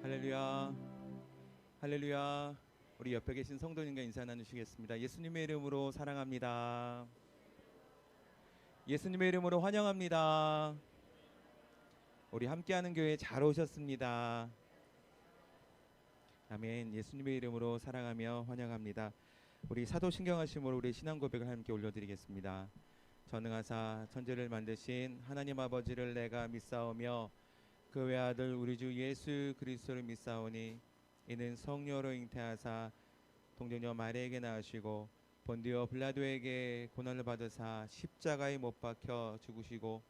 할렐루야, 할렐루야. 우리 옆에 계신 성도님과 인사 나누시겠습니다. 예수님의 이름으로 사랑합니다. 예수님의 이름으로 환영합니다. 우리 함께하는 교회 잘 오셨습니다. 아멘. 예수님의 이름으로 사랑하며 환영합니다. 우리 사도신경하심으로 우리 신앙 고백을 함께 올려드리겠습니다. 전능하사 천지를 만드신 하나님 아버지를 내가 믿사오며 그 외아들 우리 주 예수 그리스도를 믿사오니 이는 성령으로 잉태하사 동정녀 마리아에게 낳으시고 본디오 빌라도에게 고난을 받으사 십자가에 못 박혀 죽으시고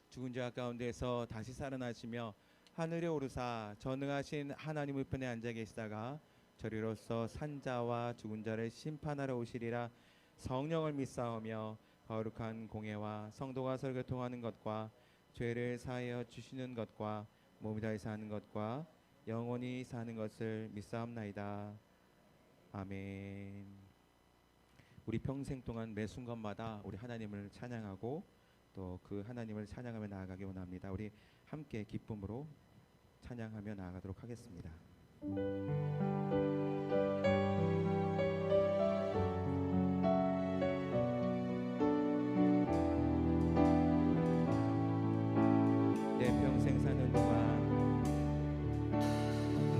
죽은 자 가운데서 다시 살아나시며 하늘에 오르사 전능하신 하나님 우편에 앉아 계시다가 저리로서 산자와 죽은 자를 심판하러 오시리라. 성령을 믿사오며 거룩한 공예와 성도가 설교통하는 것과 죄를 사하여 주시는 것과 몸이 다해 사는 것과 영원히 사는 것을 믿사옵나이다. 아멘. 우리 평생 동안 매 순간마다 우리 하나님을 찬양하고 또 그 하나님을 찬양하며 나아가기 원합니다. 우리 함께 기쁨으로 찬양하며 나아가도록 하겠습니다.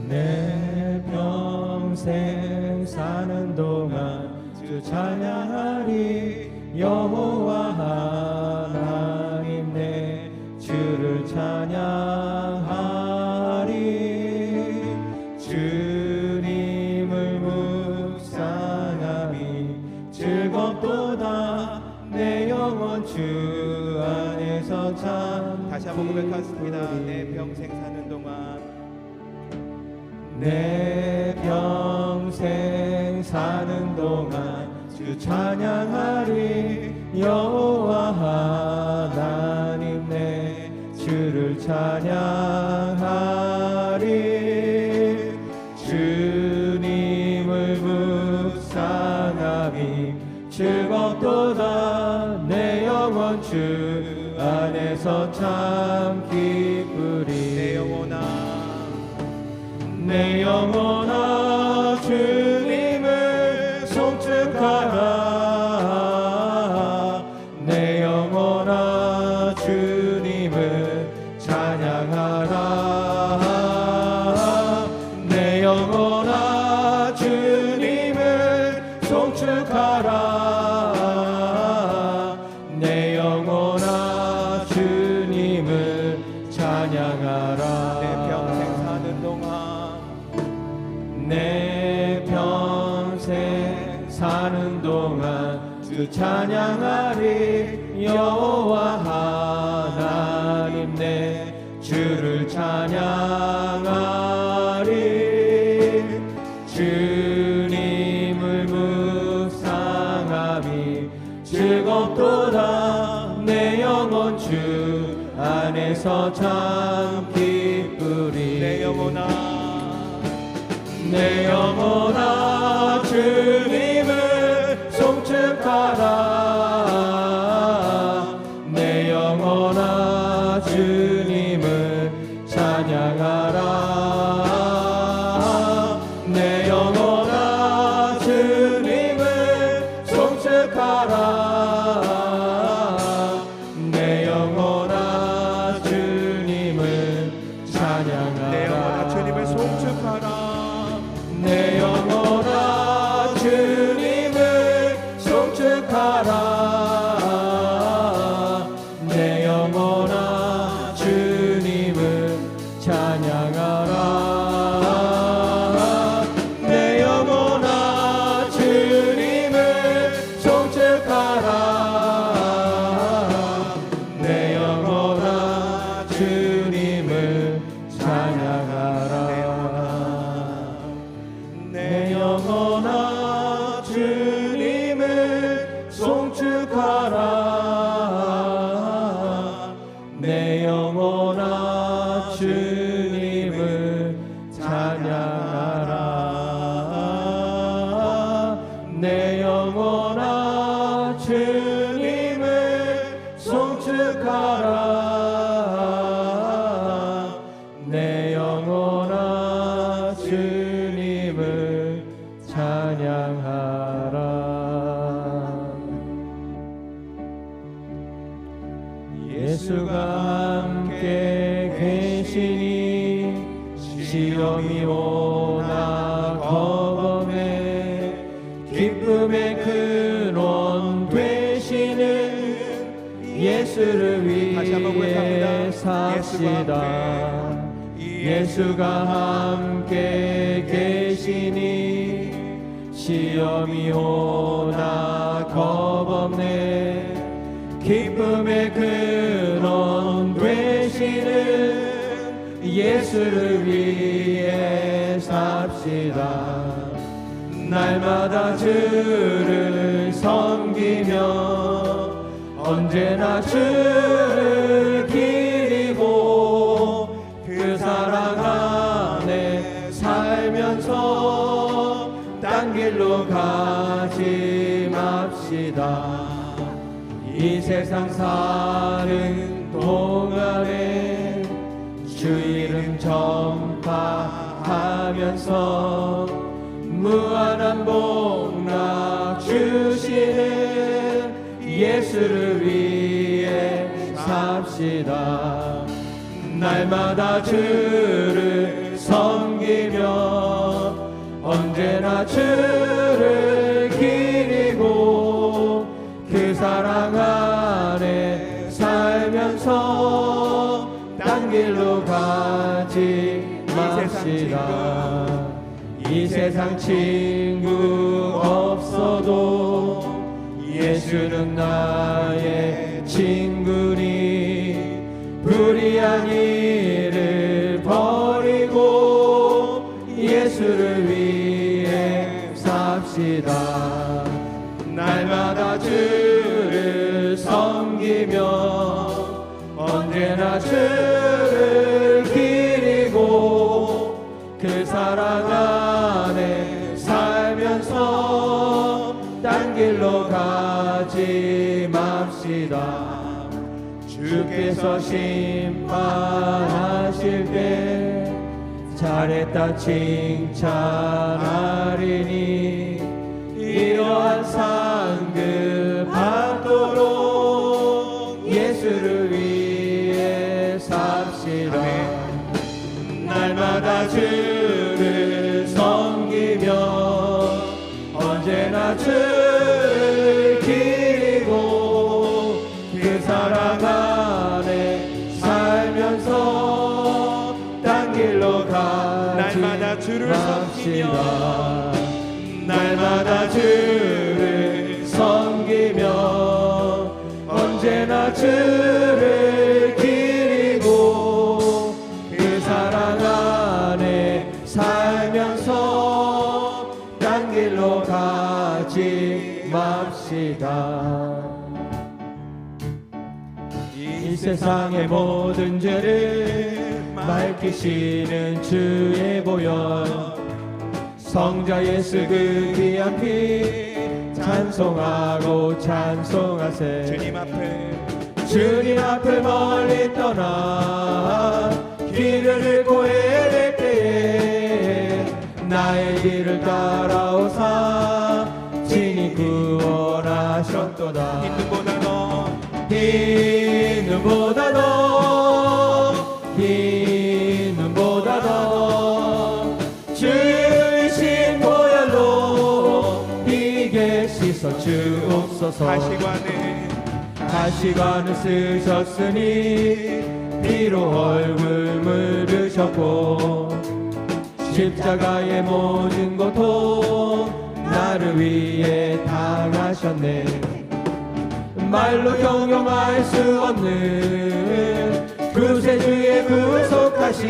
내 평생 사는 동안 주 찬양하리. 여호와 하나님 내 주를 찬양하리. 주님을 묵상함이 즐겁도다. 내 영혼 주 안에서 참. 다시 한번 고백하겠습니다. 내 평생 사는 동안 내 평생 사는 동안 주 찬양하리. 여호와 하나님 내 주를 찬양하리. 주님을 묵상함이 즐겁도다. 내 영혼 주 안에서 참 기쁘리. 내 영혼아 주님을 송축하라. 내 영혼아 주님을 찬양하라. 내 영혼아 주님을 송축하라. 내 영혼아 주님을 찬양하라. 내 평생 사는 동안 주 찬양하리. 여호와 하나님 내 주를 찬양하리. 주님을 묵상함이 즐겁도다. 내 영혼 주 안에서 참 기쁘리. 내 영혼아 주님을 송축하라. 내 영혼아 주님을 찬양하라. 내 영혼아 주님을 송축하라. 내 영혼아 주님을 찬양하라. 내 영혼아 주님을 송축하라. 내 영혼아 주님을 찬양하라. 내 영혼아 주님을 송축하라. 내 영혼아 주님을 찬양하라. 내 영혼아 주님을 송축하라. 내 영혼아 주님을 찬양하라. 내 영혼아 주님을 송축하라. 내 시험이 오나 겁없네 기쁨의 근원 되시는 예수를 다시 한번 위해 고백합니다. 삽시다. 예수가 함께 계시니 시험이 오나 겁없네 기쁨의 근원 되시는 예수를 위해 삽시다. 날마다 주를 섬기며 언제나 주를 기리고 그 사랑 안에 살면서 딴 길로 가지 맙시다. 이 세상 사는 동안에 주 이름 전파하면서 무한한 복락 주시는 예수를 위해 삽시다. 날마다 주를 섬기며 언제나 주를 기리고 그 사랑 안에 살면서 딴 길로 가지 맙시다. 이 세상 친구 없어도 예수는 나의 친구니 불의한 일을 버리고 예수를 위해 삽시다. 날마다 주를 섬기며 언제나 주를 기리고 그 사랑 안에 살면서 딴 길로 가지 맙시다. 주께서 심판하실 때 잘했다 칭찬하리니 이러한 상급 받도록 예수를 위해 삽시다. 날마다 주를 섬기며 언제나 주를 기리고 그 사랑 안에 살면서 딴 길로 가지 날마다 주를 섬기며 맙시다. 날마다 주를 섬기며 언제나 주를 기리고 그 사랑 안에 살면서 딴 길로 가지 맙시다. 이 세상의 모든 죄를 밝히시는 주의 보혈 성자 예수 그 귀한 피 찬송하고 찬송하세. 주님 앞을 멀리 떠나 길을 잃고 헤맬 때에 나의 길을 따라오사 친히 구원하셨도다. 흰 눈보다 더 주의 신 보혈로 비게 씻어 주옵소서. 가시관을 쓰셨으니 피로 얼굴 물으셨고 십자가의 모든 고통 나를 위해 당하셨네. 말로 형용할 수 없는 구세주의 구속하신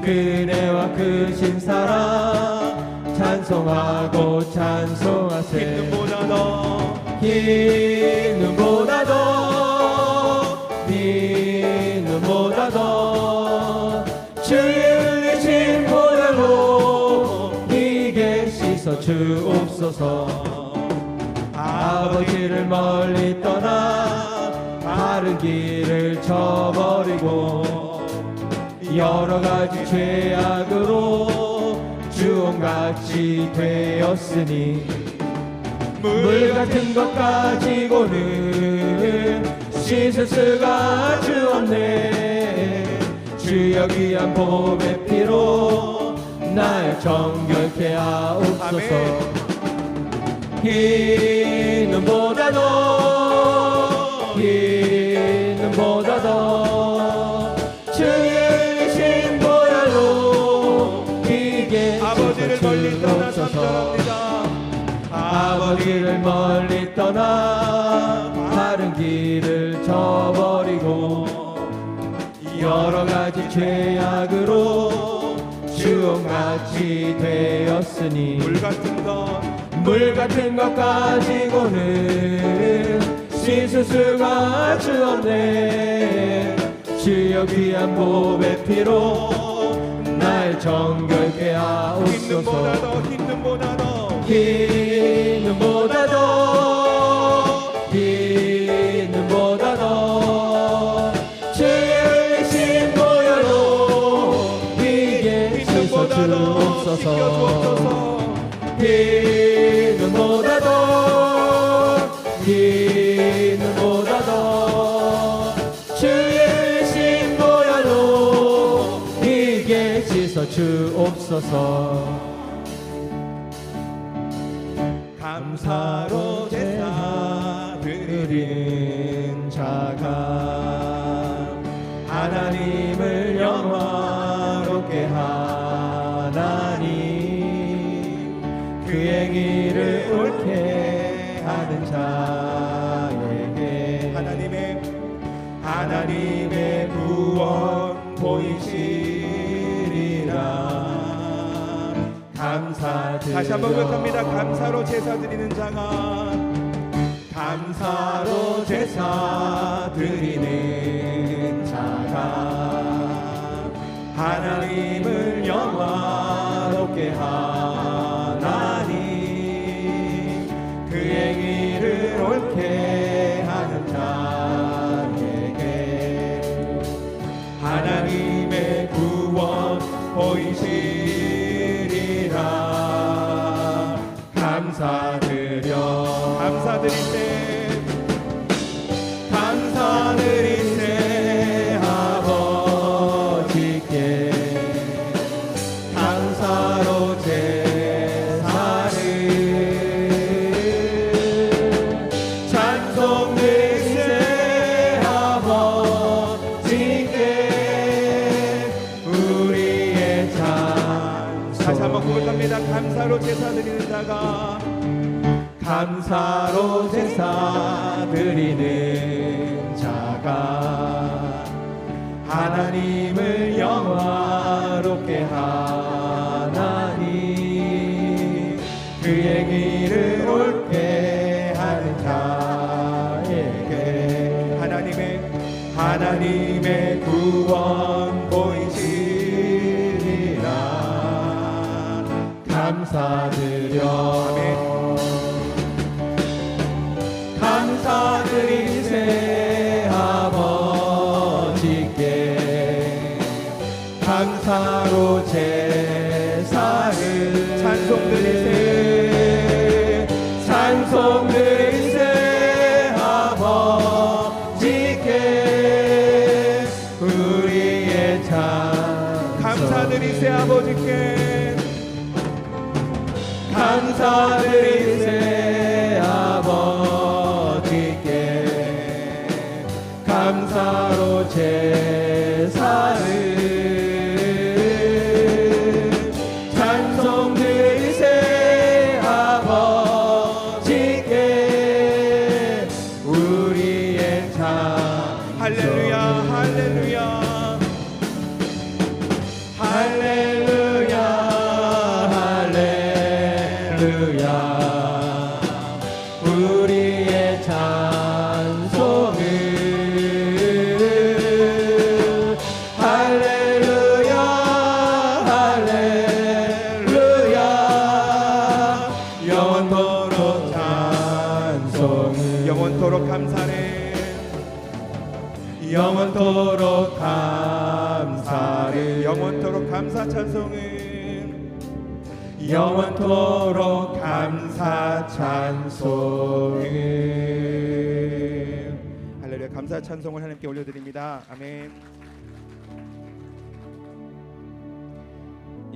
그네와 크신 사랑 찬송하고 찬송하세. 흰 눈보다 더 주의 흘리신 보혈로 비게 씻어 주옵소서. 아버지를 멀리 떠나 바른 길을 저버리고 여러 가지 죄악으로 주홍같이 되었으니 물 같은 것 가지고는 씻을 수가 주었네. 주여 귀한 보배 피로 날 정결케 하옵소서. 흰 눈보다도 흰 눈보다도 주의 신 보혈로 비게 아버지를 멀리 떠나 주옵소서. 삼절합니다. 아버지를 멀리 떠나 바른 길을 저버리고 여러 가지 죄악으로 주홍같이 되었으니 물 같은 것 가지고는 씻을 수가 아주 없네. 주여 귀한 보배 피로 날 정결케 하옵소서. 흰 눈보다도 흰 눈보다도 흰 눈보다도 주의 신 보혈로 비게 씻어 주옵소서. 흰 눈보다도 흰 눈보다도 주의 신 보혈로 비게 씻어 주옵소서. 감사로 제사 드리는 자가 하나님을 영화롭게 하나니 그 행위를 옳게 하는 자에게 하나님의 구원 보이시리라. 감사드려. 다시 한번 고백합니다. 감사로 제사 드리는 자가 감사로 제사 드리는 자가 하나님을 영화롭게 하나니 그 행위를 옳게 하는 자에게 하나님의 구원 보이시리라. 감사드리세 아버지께 감사로 제사를 찬송드리세 아버지께 우리의 찬송. 다시 한번 고백합니다. 감사로 제사 드리는 자가 감사로 제사 드리는 자가 하나님을 영화롭게 하나니 그 행위를 옳게 하는 자에게 하나님의 구원 보이시리라. 감사드려. 아멘. 감사드리세 아버지께 감사로 제사를 찬송드리세 아버지께 우리의 찬송. 감사드리세 아버지께 감사드리세 아버지께 감사로 제사를 찬송드리세 아버지께 우리의 찬송. 할렐루야 할렐루야 할렐루야 할렐루야 우리의 찬송을 할렐루야 할렐루야 영원토록 찬송을 영원토록 감사를 영원토록 감사를 영원토록 감사 찬송을 영원토록 감사 찬송을 할렐루야. 감사 찬송을 하나님께 올려드립니다. 아멘.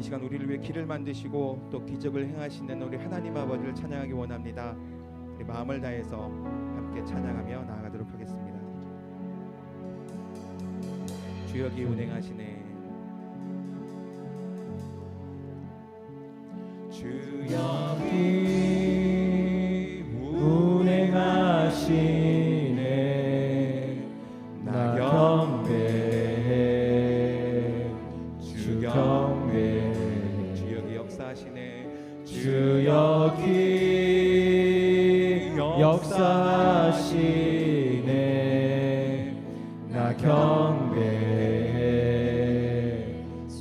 이 시간 우리를 위해 길을 만드시고 또 기적을 행하시는 우리 하나님 아버지를 찬양하기 원합니다. 우리 마음을 다해서 함께 찬양하며 나아가도록 하겠습니다. 주여 기 운행하시네, 주여 기 운행하시네. 나 경배해, 주 경배해. 주여 기 역사하시네, 주여 기 역사하시네. 나 경배해,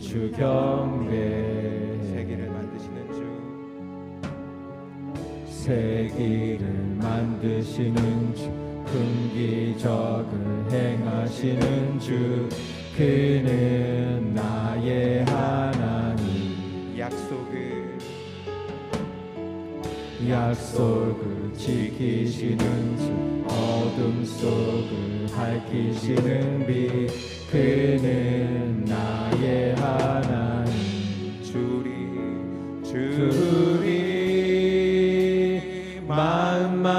주 경배해. 세계를 만드시는 주, 세기를 만드시는 주, 큰 기적을 행하시는 주, 그는 나의 하나님. 약속을 지키시는 주, 어둠 속을 밝히시는 빛, 그는 나의 하나님. 주리 만만지네.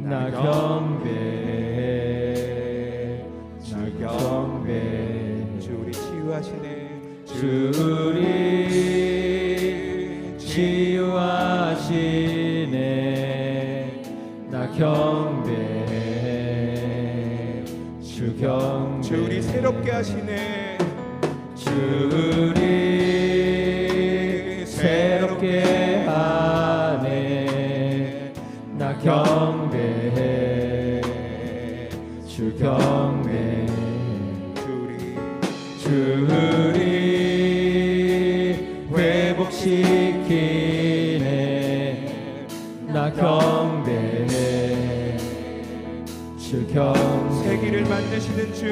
나 경배해, 나 경배해. 주리 치유하시네, 주리 치유하시네. 나 경배해, 주 경배해. 주리 새롭게 하시네, 주리 새롭게 하네. 나 경배해, 주 경배해. 주리 회복시키네. 나 경배해, 주 경배해. 세기를 만드시는 주,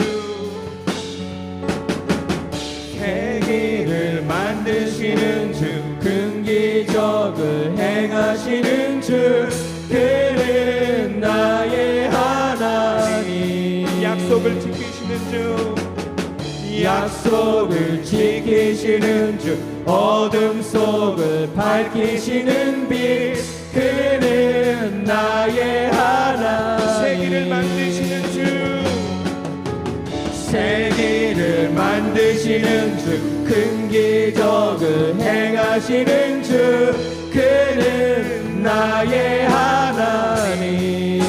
세기를 만드시는 주, 큰 기적을 행하시는 주, 그는 나의 하나님. 약속을 지키시는 주, 약속을 지키시는 주, 어둠 속을 밝히시는 빛, 그는 나의 하나님. 세기를 만드시는 주, 세기를 만드시는 주, 큰 기적을 행하시는 주, 그는 나의 하나님.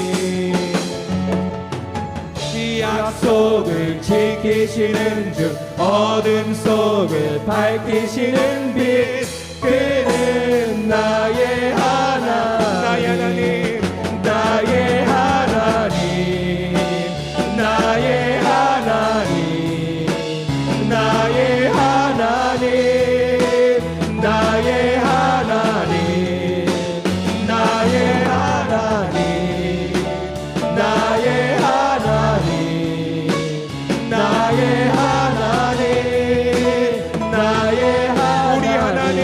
약속을 지키시는 주, 어둠 속을 밝히시는 빛, 그는 나의 하나님. 나의 하나님, 나의 하나님, 나의 하나님, 나의 하나님, 나의 하나님, 나의 하나님, 나의 하나님, 나의 하나님, 나의 하나님.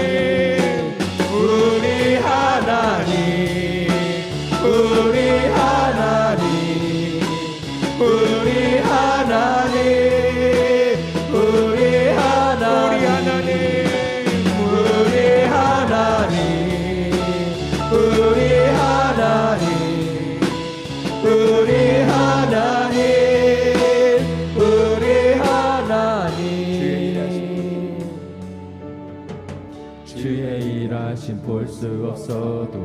우리 하나님, 우리 하나님, 우리 하나님, 우리 하나님, 우리 하나님, 우리 하나님, 우리 하나님, 우리 하나님. 주의 일하심 볼 수 없어도,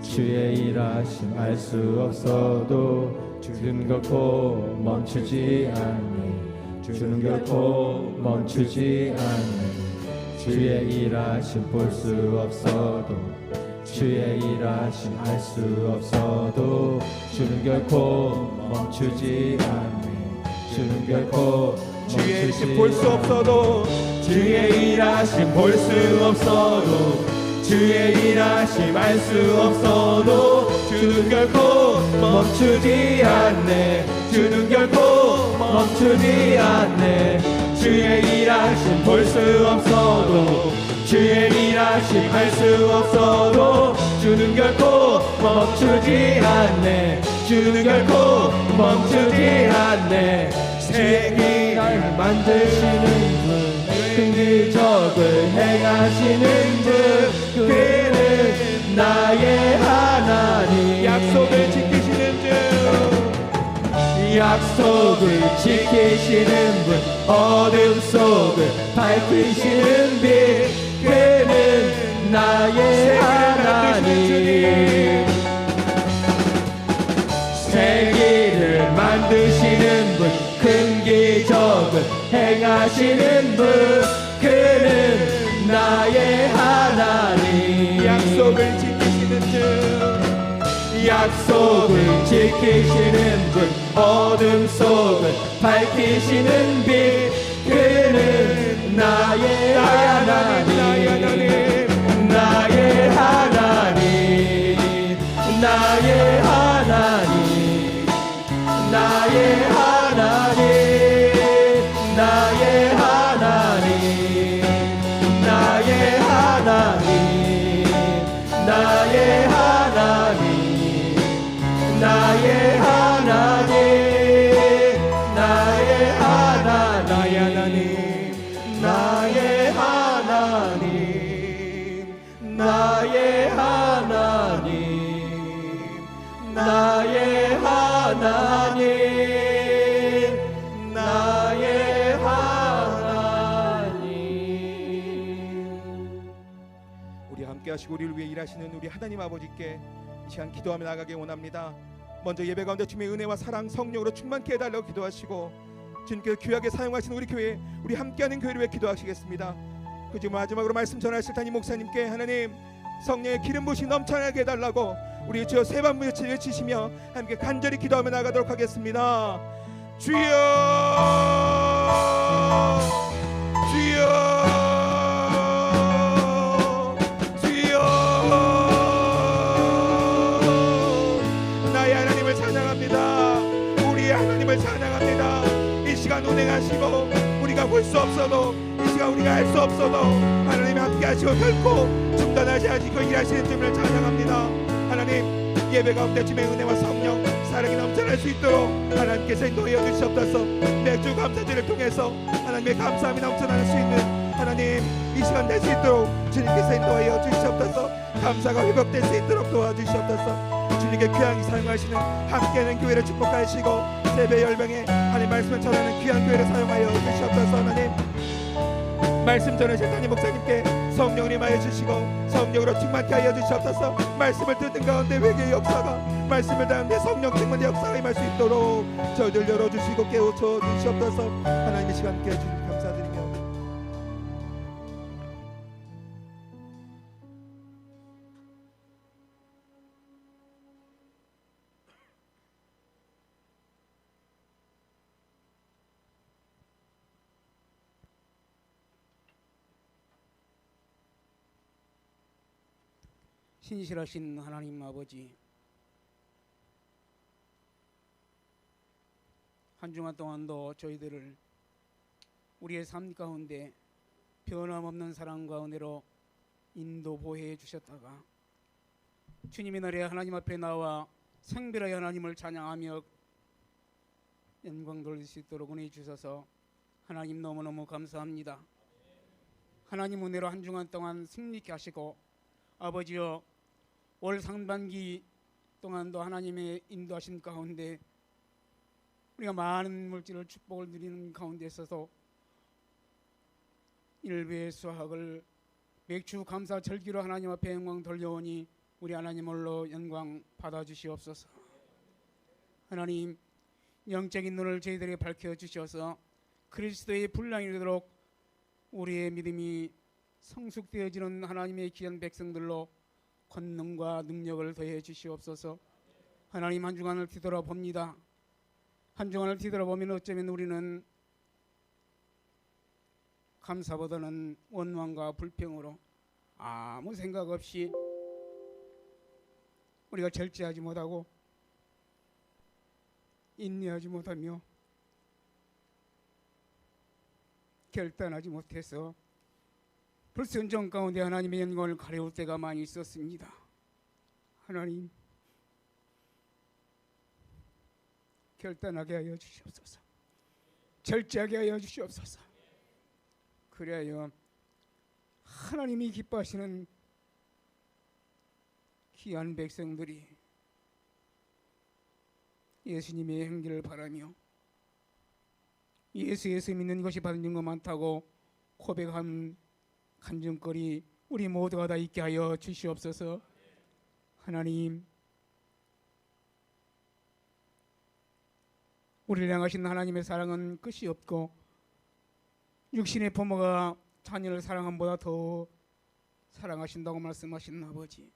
주의 일하심 알 수 없어도, 주는 결코 멈추지 않네. 주는 결코 멈추지 않네. 주의 일하심 볼 수 없어도, 주의 일하심 알 수 없어도, 주는 결코 멈추지 않네. 주는 결코 주의 일하심 볼 수 없어도, 주의 일하심 볼 수 없어도, 주의 일하심 알 수 없어도, 주는 결코 멈추지 않네. 주는 결코 멈추지 않네. 주의 일하심 볼 수 없어도, 주의 일하심 알 수 없어도, 주는 결코 멈추지 않네. 주는 결코 멈추지 않네. 세기를 만드시는 주, 행하시는 분 그는 나의 하나님. 약속을 지키시는 주, 약속을 지키시는 분, 어둠 속을 밝히시는 빛 그는 나의 하나님. 세계를 만드시는 분, 큰 기적을 행하시는 분 그는 나의 하나님. 약속을 지키시는 주, 약속을 지키시는 분, 어둠 속을 밝히시는 빛 그는 나의 하나님. 나의 하나님, 나의 하나님, 나의 하나님, 나의 하나님, 나의 하나님, 나의 하나님, 나의 하나님, 나의 하나님, 나의 하나님, 나의 하나님, 나의 하나님, 나의 하나님. 우리 함께 하시고 우리를 위해 일하시는 우리 하나님 아버지께 이 시간 기도하며 나가기 원합니다. 먼저 예배 가운데 주님의 은혜와 사랑 성령으로 충만케 해달라고 기도하시고, 주님께서 귀하게 사용하시는 우리 교회, 우리 함께하는 교회를 위해 기도하시겠습니다. 그중 마지막으로 말씀 전하실 담임 목사님께 하나님 성령의 기름 부으심 넘쳐나게 해달라고 우리 주여 세 번 외치시며 함께 간절히 기도하며 나가도록 하겠습니다. 주여, 주여, 주여. 나의 하나님을 찬양합니다. 우리의 하나님을 찬양합니다. 이 시간 운행하시고 우리가 볼 수 없어도, 이 시간 우리가 알 수 없어도 하나님이 함께 하시고 결코 중단하지 않고 일하시는 주님을 찬양합니다. 하나님, 예배 가운데 주님의 은혜와 성령 사랑이 넘쳐날 수 있도록 하나님께서 인도하여 주시옵소서. 매주 감사제를 통해서 하나님의 감사함이 넘쳐날 수 있는 하나님 이 시간 될 수 있도록 주님께서 인도하여 주시옵소서. 감사가 회복될 수 있도록 도와주시옵소서. 주님께 귀하게 사용하시는 함께하는 교회를 축복하시고 세배 열병에 하나님 말씀을 전하는 귀한 교회를 사용하여 주시옵소서. 하나님 말씀 전하실 담임 목사님께 성령을 임하여 주시고 성령으로 충만케 하여 주시옵소서. 말씀을 듣는 가운데 회개의 역사가, 말씀을 듣는데 성령 충만의 역사가 임할 수 있도록 저희들 열어주시고 깨우쳐 주시옵소서. 하나님의 시간 함께 해주시니 감사드리며 신실하신 하나님 아버지, 한 주간 동안도 저희들을 우리의 삶 가운데 변함없는 사랑과 은혜로 인도 보호해 주셨다가 주님의 날에 하나님 앞에 나와 성별하여 하나님을 찬양하며 영광 돌릴 수 있도록 은혜 주셔서 하나님 너무너무 감사합니다. 하나님 은혜로 한 주간 동안 승리케 하시고 아버지여, 올 상반기 동안도 하나님의 인도하신 가운데 우리가 많은 물질을 축복을 누리는 가운데 있어서 일부의 수확을 맥주 감사 절기로 하나님 앞에 영광 돌려오니 우리 하나님 홀로 영광 받아주시옵소서. 하나님, 영적인 눈을 저희들에게 밝혀주셔서 그리스도의 분량이 되도록 우리의 믿음이 성숙되어지는 하나님의 귀한 백성들로 권능과 능력을 더해 주시옵소서. 하나님, 한 주간을 뒤돌아봅니다. 한 주간을 뒤돌아보면 어쩌면 우리는 감사보다는 원망과 불평으로 아무 생각 없이 우리가 절제하지 못하고 인내하지 못하며 결단하지 못해서 불순종 가운데 하나님의 영광을 가려울 때가 많이 있었습니다. 하나님, 결단하게 하여 주시옵소서. 절제하게 하여 주시옵소서. 그래야 하나님이 기뻐하시는 귀한 백성들이 예수님의 행기를 바라며 예수 믿는 것이 받는 것 많다고 고백한 간증거리 우리 모두가 다 있게 하여 주시옵소서. 하나님, 우리를 향하신 하나님의 사랑은 끝이 없고 육신의 부모가 자녀를 사랑함보다 더 사랑하신다고 말씀하신 아버지,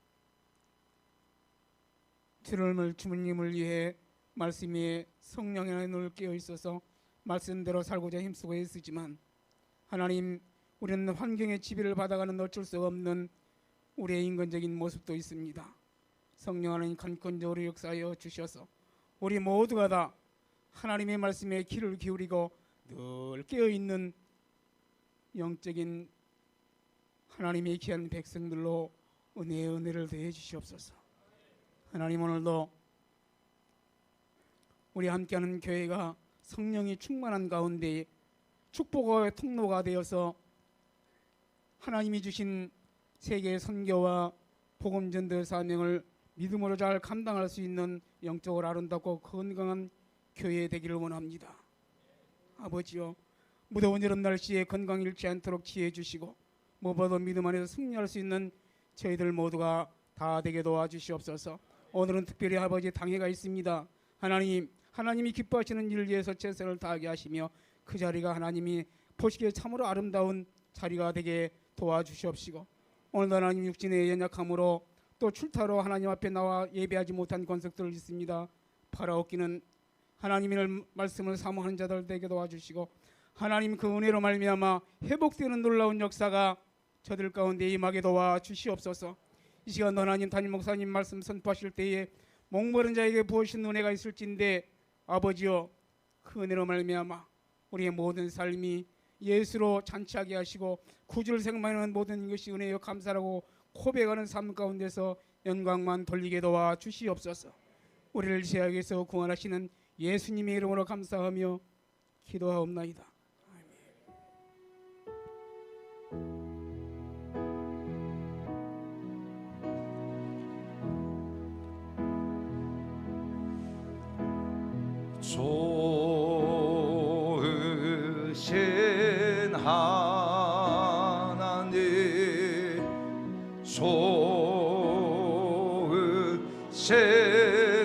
주님을 위해 말씀에 성령의 눈을 깨어 있어서 말씀대로 살고자 힘쓰고 있으지만 하나님, 우리는 환경의 지배를 받아가는 어쩔 수 없는 우리의 인간적인 모습도 있습니다. 성령 하나님 간건적으로 역사하여 주셔서 우리 모두가 다 하나님의 말씀에 귀를 기울이고 늘 깨어있는 영적인 하나님의 귀한 백성들로 은혜를 더해 주시옵소서. 하나님, 오늘도 우리 함께하는 교회가 성령이 충만한 가운데 축복의 통로가 되어서 하나님이 주신 세계 선교와 복음 전도 사명을 믿음으로 잘 감당할 수 있는 영적으로 아름답고 건강한 교회 되기를 원합니다. 아버지요, 무더운 여름 날씨에 건강 잃지 않도록 지혜 주시고 무엇보다 믿음 안에서 승리할 수 있는 저희들 모두가 다 되게 도와주시옵소서. 오늘은 특별히 아버지 당회가 있습니다. 하나님이 기뻐하시는 일을 위해서 최선을 다하게 하시며 그 자리가 하나님이 보시기에 참으로 아름다운 자리가 되게 도와주시옵시고, 오늘도 하나님 육신의 연약함으로 또 출타로 하나님 앞에 나와 예배하지 못한 권속들 있습니다. 바라옵기는 하나님의 말씀을 사모하는 자들 되게 도와주시고 하나님 그 은혜로 말미암아 회복되는 놀라운 역사가 저들 가운데 임하게 도와주시옵소서. 이 시간 하나님 담임 목사님 말씀 선포하실 때에 목마른 자에게 부으신 은혜가 있을진데 아버지여, 그 은혜로 말미암아 우리의 모든 삶이 예수로 잔치하게 하시고 구주를 생각하는 모든 것이 은혜여 감사하고 고백하는 삶 가운데서 영광만 돌리게 도와주시옵소서. 우리를 죄악에서 구원하시는 예수님의 이름으로 감사하며 기도하옵나이다. 좋으신 하나님, 좋으신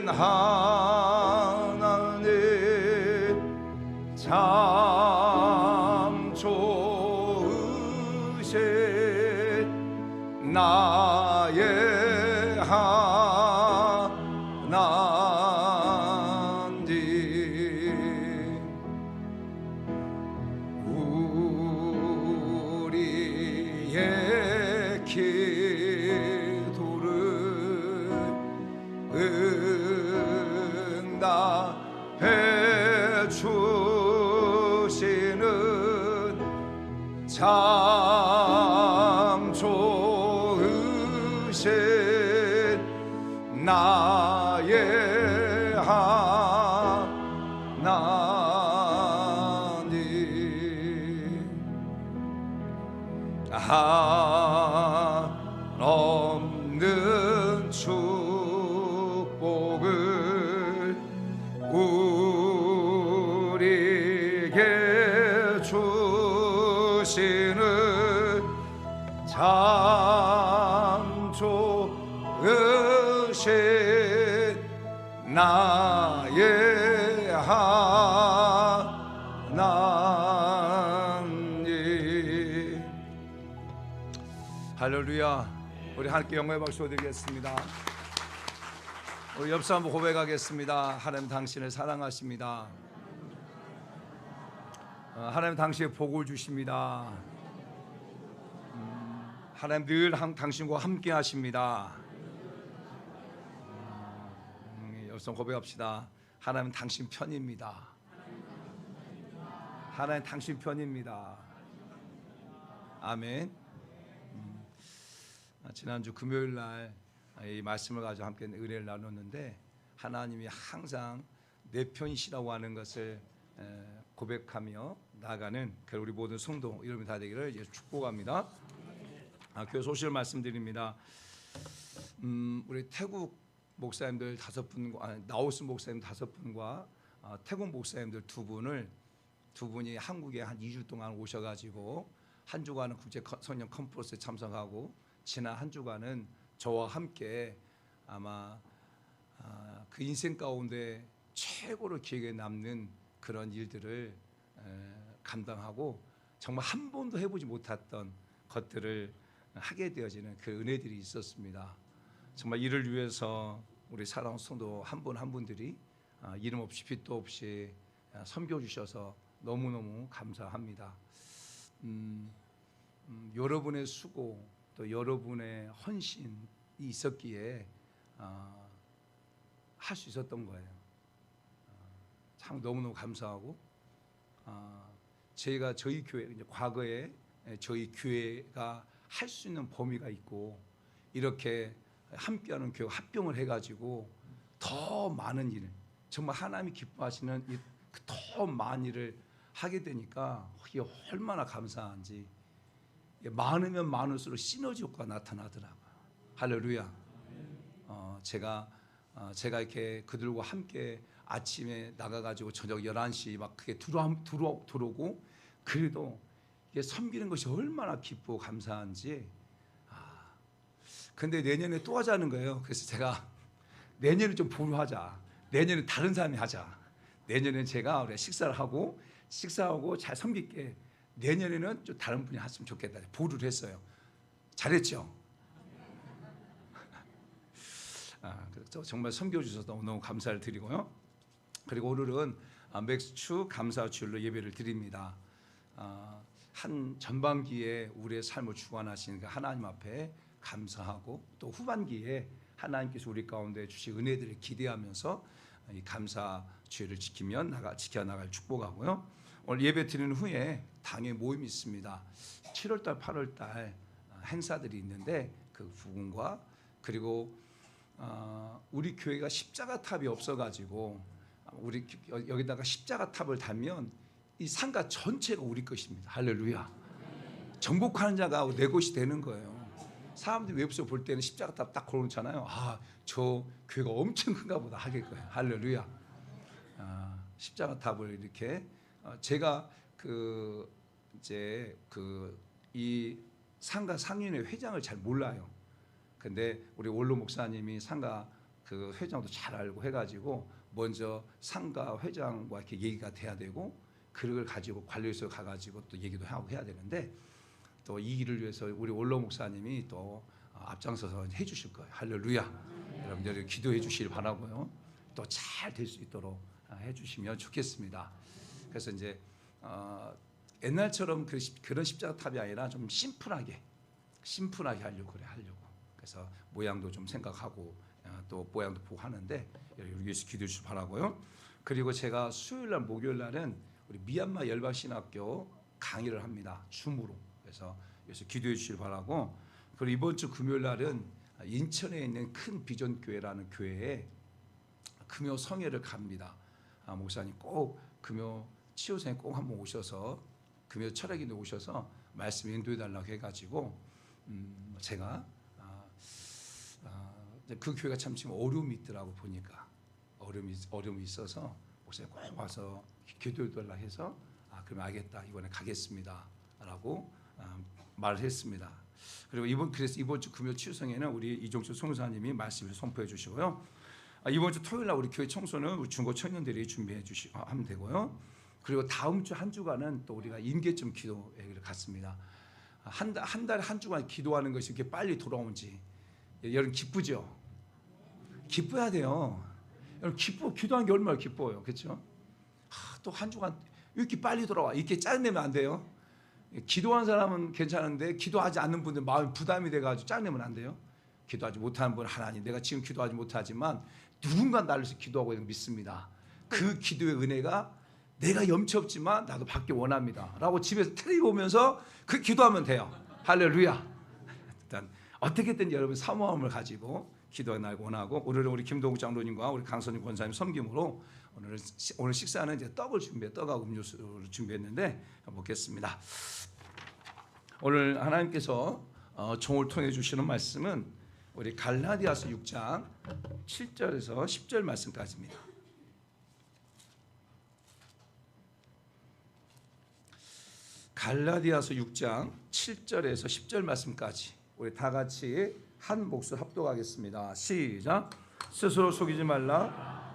하나님, 참 좋으신 나의 하나님, 우리의 기도를 응답해 주시는 참 좋으신 나의 하나님, 한없는 축복을 우리에게 주시는 참 좋으신 나의 하나님. 할렐루야. 우리 함께 영광의 박수 드리겠습니다. 우리 옆서 한번 고백하겠습니다. 하나님 당신을 사랑하십니다. 하나님 당신의 복을 주십니다. 하나님 늘 당신과 함께 하십니다. 옆서 고백합시다. 하나님 당신 편입니다. 하나님 당신 편입니다. 아멘. 지난주 금요일 날 이 말씀을 가지고 함께 은혜를 나눴는데 하나님이 항상 내 편이시라고 하는 것을 고백하며 나아가는 우리 모든 성도 여러분 다 되기를 축복합니다. 교회 소식을 말씀드립니다. 우리 태국 목사님들 5분과 나우스 목사님 5분과 태국 목사님들 2분이 한국에 한 2주 동안 오셔가지고 한 주간은 국제 성령 컨퍼런스에 참석하고 지난 한 주간은 저와 함께 아마 그 인생 가운데 최고로 기억에 남는 그런 일들을 감당하고 정말 한 번도 해보지 못했던 것들을 하게 되어지는 그 은혜들이 있었습니다. 정말 이를 위해서 우리 사랑하는 성도 한 분 한 분들이 이름 없이 빛도 없이 섬겨주셔서 너무너무 감사합니다. 여러분의 수고 또 여러분의 헌신이 있었기에 할 수 있었던 거예요. 참 너무너무 감사하고 저희가 저희 교회 이제 과거에 저희 교회가 할 수 있는 범위가 있고 이렇게 함께하는 교회 합병을 해가지고 더 많은 일 정말 하나님이 기뻐하시는 더 많은 일을 하게 되니까 이게 얼마나 감사한지 많으면 많을수록 시너지 효과가 나타나더라고요. 할렐루야. 제가 이렇게 그들과 함께 아침에 나가가지고 저녁 11시 막 그게 들어오고 그래도 이게 섬기는 것이 얼마나 기쁘고 감사한지. 근데 내년에 또 하자는 거예요. 그래서 제가 내년에 좀 보류하자. 내년에 다른 사람이 하자. 내년에 제가 우리가 식사하고 잘 섬길게. 내년에는 좀 다른 분이 했으면 좋겠다. 보류를 했어요. 잘했죠? 그래서 정말 섬겨주셔서 너무 감사를 드리고요. 그리고 오늘은 맥주 감사 주일로 예배를 드립니다. 한 전반기에 우리의 삶을 주관하신 그 하나님 앞에 감사하고 또 후반기에 하나님께서 우리 가운데 주신 은혜들을 기대하면서 이 감사 주일을 지켜나갈 축복하고요. 오늘 예배 드리는 후에 당의 모임이 있습니다. 7월달, 8월달 행사들이 있는데 그 부분과 그리고 우리 교회가 십자가 탑이 없어가지고 우리 여기다가 십자가 탑을 달면 이 상가 전체가 우리 것입니다. 할렐루야. 정복하는 자가 내 것이 되는 거예요. 사람들이 외부에서 볼 때는 십자가 탑 딱 걸어놓잖아요. 저 교회가 엄청 큰가 보다 하겠고요. 할렐루야. 십자가 탑을 이렇게 제가 이 상가 상인회 회장을 잘 몰라요. 근데 우리 원로 목사님이 상가 그 회장도 잘 알고 해가지고 먼저 상가 회장과 이렇게 얘기가 돼야 되고 그걸 가지고 관리소에 가가지고 또 얘기도 하고 해야 되는데 또 이 일을 위해서 우리 원로 목사님이 또 앞장서서 해주실 거예요. 할렐루야. 여러분들이 기도해 주시길 바라고요. 또 잘 될 수 있도록 해주시면 좋겠습니다. 그래서 이제 옛날처럼 그런 십자가 탑이 아니라 좀 심플하게 하려고 그래서 모양도 좀 생각하고 또 모양도 보고 하는데 여기 위해서 기도해 주시길 바라고요. 그리고 제가 수요일날 목요일날은 우리 미얀마 열방신학교 강의를 합니다. 줌으로. 그래서 여기서 기도해 주시길 바라고. 그리고 이번 주 금요일날은 인천에 있는 큰 비전교회라는 교회에 금요 성회를 갑니다. 목사님 꼭 금요 치유생에 꼭 한번 오셔서 금요 철학인데 오셔서 말씀 인도해 달라고 해가지고 제가 그 교회가 참 지금 어려움이 있더라고 보니까 어려움이 있어서 목사님 꼭 와서 기도해 달라 해서 그럼 알겠다 이번에 가겠습니다라고 말을 했습니다. 그리고 그래서 이번 주 금요 치유성에는 우리 이종철 송사님이 말씀을 선포해 주시고요. 이번 주 토요일 날 우리 교회 청소는 우리 중고 청년들이 준비해 하면 되고요. 그리고 다음 주 한 주간은 또 우리가 임계점 기도회를 갔습니다. 한 달에 한 주간 기도하는 것이 이렇게 빨리 돌아온지 여러분 기쁘죠? 기뻐야 돼요. 여러분 기도하는 게 얼마나 기뻐요, 그렇죠? 또 한 주간 이렇게 빨리 돌아와 이렇게 짜증내면 안 돼요. 기도하는 사람은 괜찮은데 기도하지 않는 분들 마음이 부담이 돼가지고 짜증내면 안 돼요. 기도하지 못하는 분 하나님 내가 지금 기도하지 못하지만 누군가 나를 위해서 기도하고 믿습니다. 그 기도의 은혜가 내가 염치 없지만 나도 받기 원합니다 라고 집에서 텔레비 보면서 그 기도하면 돼요. 할렐루야. 일단 어떻게든 여러분 사모함을 가지고 기도하는 날 원하고 오늘은 우리 김동욱 장로님과 우리 강선님 권사님 섬김으로 오늘 식사는 이제 떡하고 음료수를 준비했는데 먹겠습니다. 오늘 하나님께서 종을 통해 주시는 말씀은 우리 갈라디아서 6장 7절에서 10절 말씀까지입니다. 갈라디아서 6장 7절에서 10절 말씀까지 우리 다 같이 한 목소리 합독하겠습니다. 시작. 스스로 속이지 말라.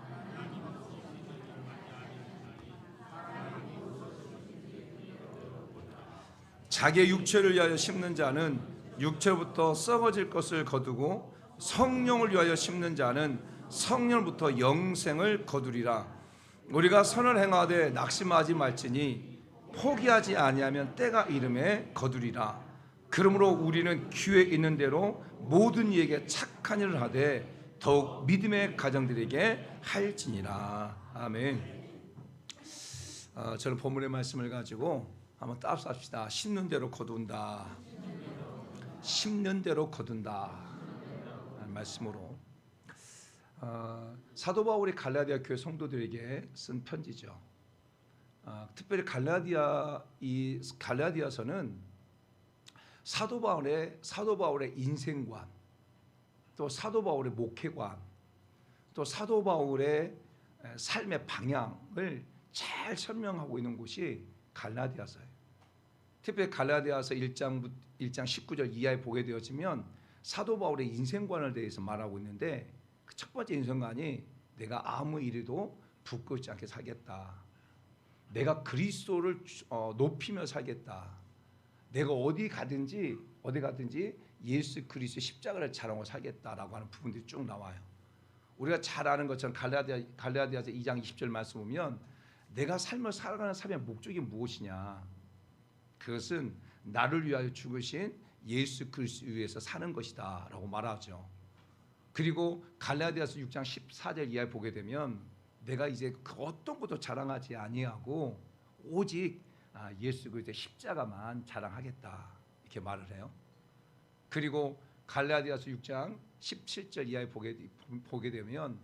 자기의 육체를 위하여 심는 자는 육체부터 썩어질 것을 거두고 성령을 위하여 심는 자는 성령부터 영생을 거두리라. 우리가 선을 행하되 낙심하지 말지니 포기하지 아니하면 때가 이름에 거두리라. 그러므로 우리는 기회 있는 대로 모든 이에게 착한 일을 하되 더욱 믿음의 가정들에게 할지니라. 아멘. 저는 본문의 말씀을 가지고 한번 따라합시다. 심는 대로 거둔다. 심는 대로 거둔다. 라는 말씀으로 사도 바울이 갈라디아 교회 성도들에게 쓴 편지죠. 특별히 갈라디아서는 사도 바울의 인생관, 또 사도 바울의 목회관, 또 사도 바울의 삶의 방향을 잘 설명하고 있는 곳이 갈라디아서예요. 특별히 갈라디아서 1장 19절 이하에 보게 되어지면 사도 바울의 인생관을 대해서 말하고 있는데 그 첫 번째 인생관이 내가 아무 일에도 부끄럽지 않게 살겠다. 내가 그리스도를 높이며 살겠다. 내가 어디 가든지 예수 그리스도의 십자가를 자랑하고 살겠다라고 하는 부분들이 쭉 나와요. 우리가 잘 아는 것처럼 갈라디아서 2장 20절 말씀 보면 내가 삶을 살아가는 삶의 목적이 무엇이냐? 그것은 나를 위하여 죽으신 예수 그리스도 위해서 사는 것이다라고 말하죠. 그리고 갈라디아서 6장 14절 이하에 보게 되면 내가 이제 그 어떤 것도 자랑하지 아니하고 오직 예수 그리스도의 십자가만 자랑하겠다 이렇게 말을 해요. 그리고 갈라디아서 6장 17절 이하에 보게 되면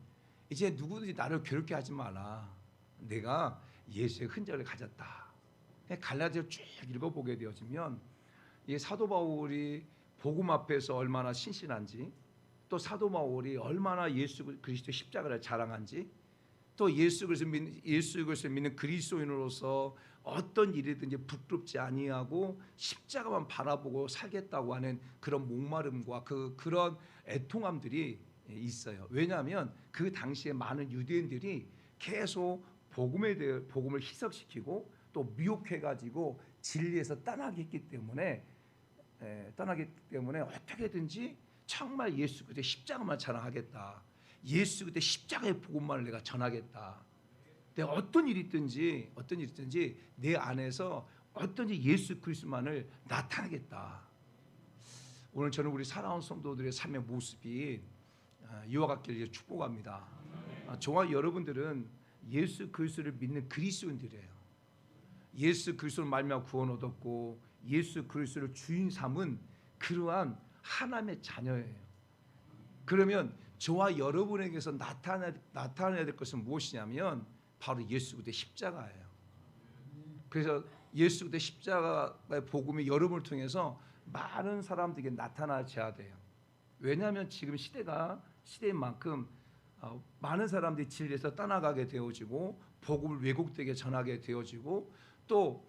이제 누구든지 나를 괴롭게 하지 마라. 내가 예수의 흔적을 가졌다. 갈라디아를 쭉 읽어보게 되어지면 이 사도 바울이 복음 앞에서 얼마나 신실한지, 또 사도 바울이 얼마나 예수 그리스도의 십자가를 자랑한지, 또 예수 그리스도를 믿는 그리스도인으로서 어떤 일이든지 부끄럽지 아니하고 십자가만 바라보고 살겠다고 하는 그런 목마름과 그런 애통함들이 있어요. 왜냐하면 그 당시에 많은 유대인들이 계속 복음을 희석시키고 또 미혹해가지고 진리에서 떠나기 때문에 어떻게든지 정말 예수 그리스도의 십자가만 자랑하겠다. 예수 그리스도의 십자가의 복음만을 내가 전하겠다. 내가 어떤 일이 있든지 내 안에서 어떤지 예수 그리스도만을 나타내겠다. 오늘 저는 우리 살아온 성도들의 삶의 모습이 이와 같기를 축복합니다. 저와 여러분들은 예수 그리스도를 믿는 그리스도인들이에요. 예수 그리스도를 말미암아 구원 얻었고 예수 그리스도를 주인 삼은 그러한 하나님의 자녀예요. 그러면 저와 여러분에게서 나타나야 될 것은 무엇이냐면 바로 예수 그리스도의 십자가예요. 그래서 예수 그리스도의 십자가의 복음이 여러분을 통해서 많은 사람들에게 나타나야 돼요. 왜냐하면 지금 시대인 만큼 많은 사람들이 진리에서 떠나가게 되어지고 복음을 왜곡되게 전하게 되어지고 또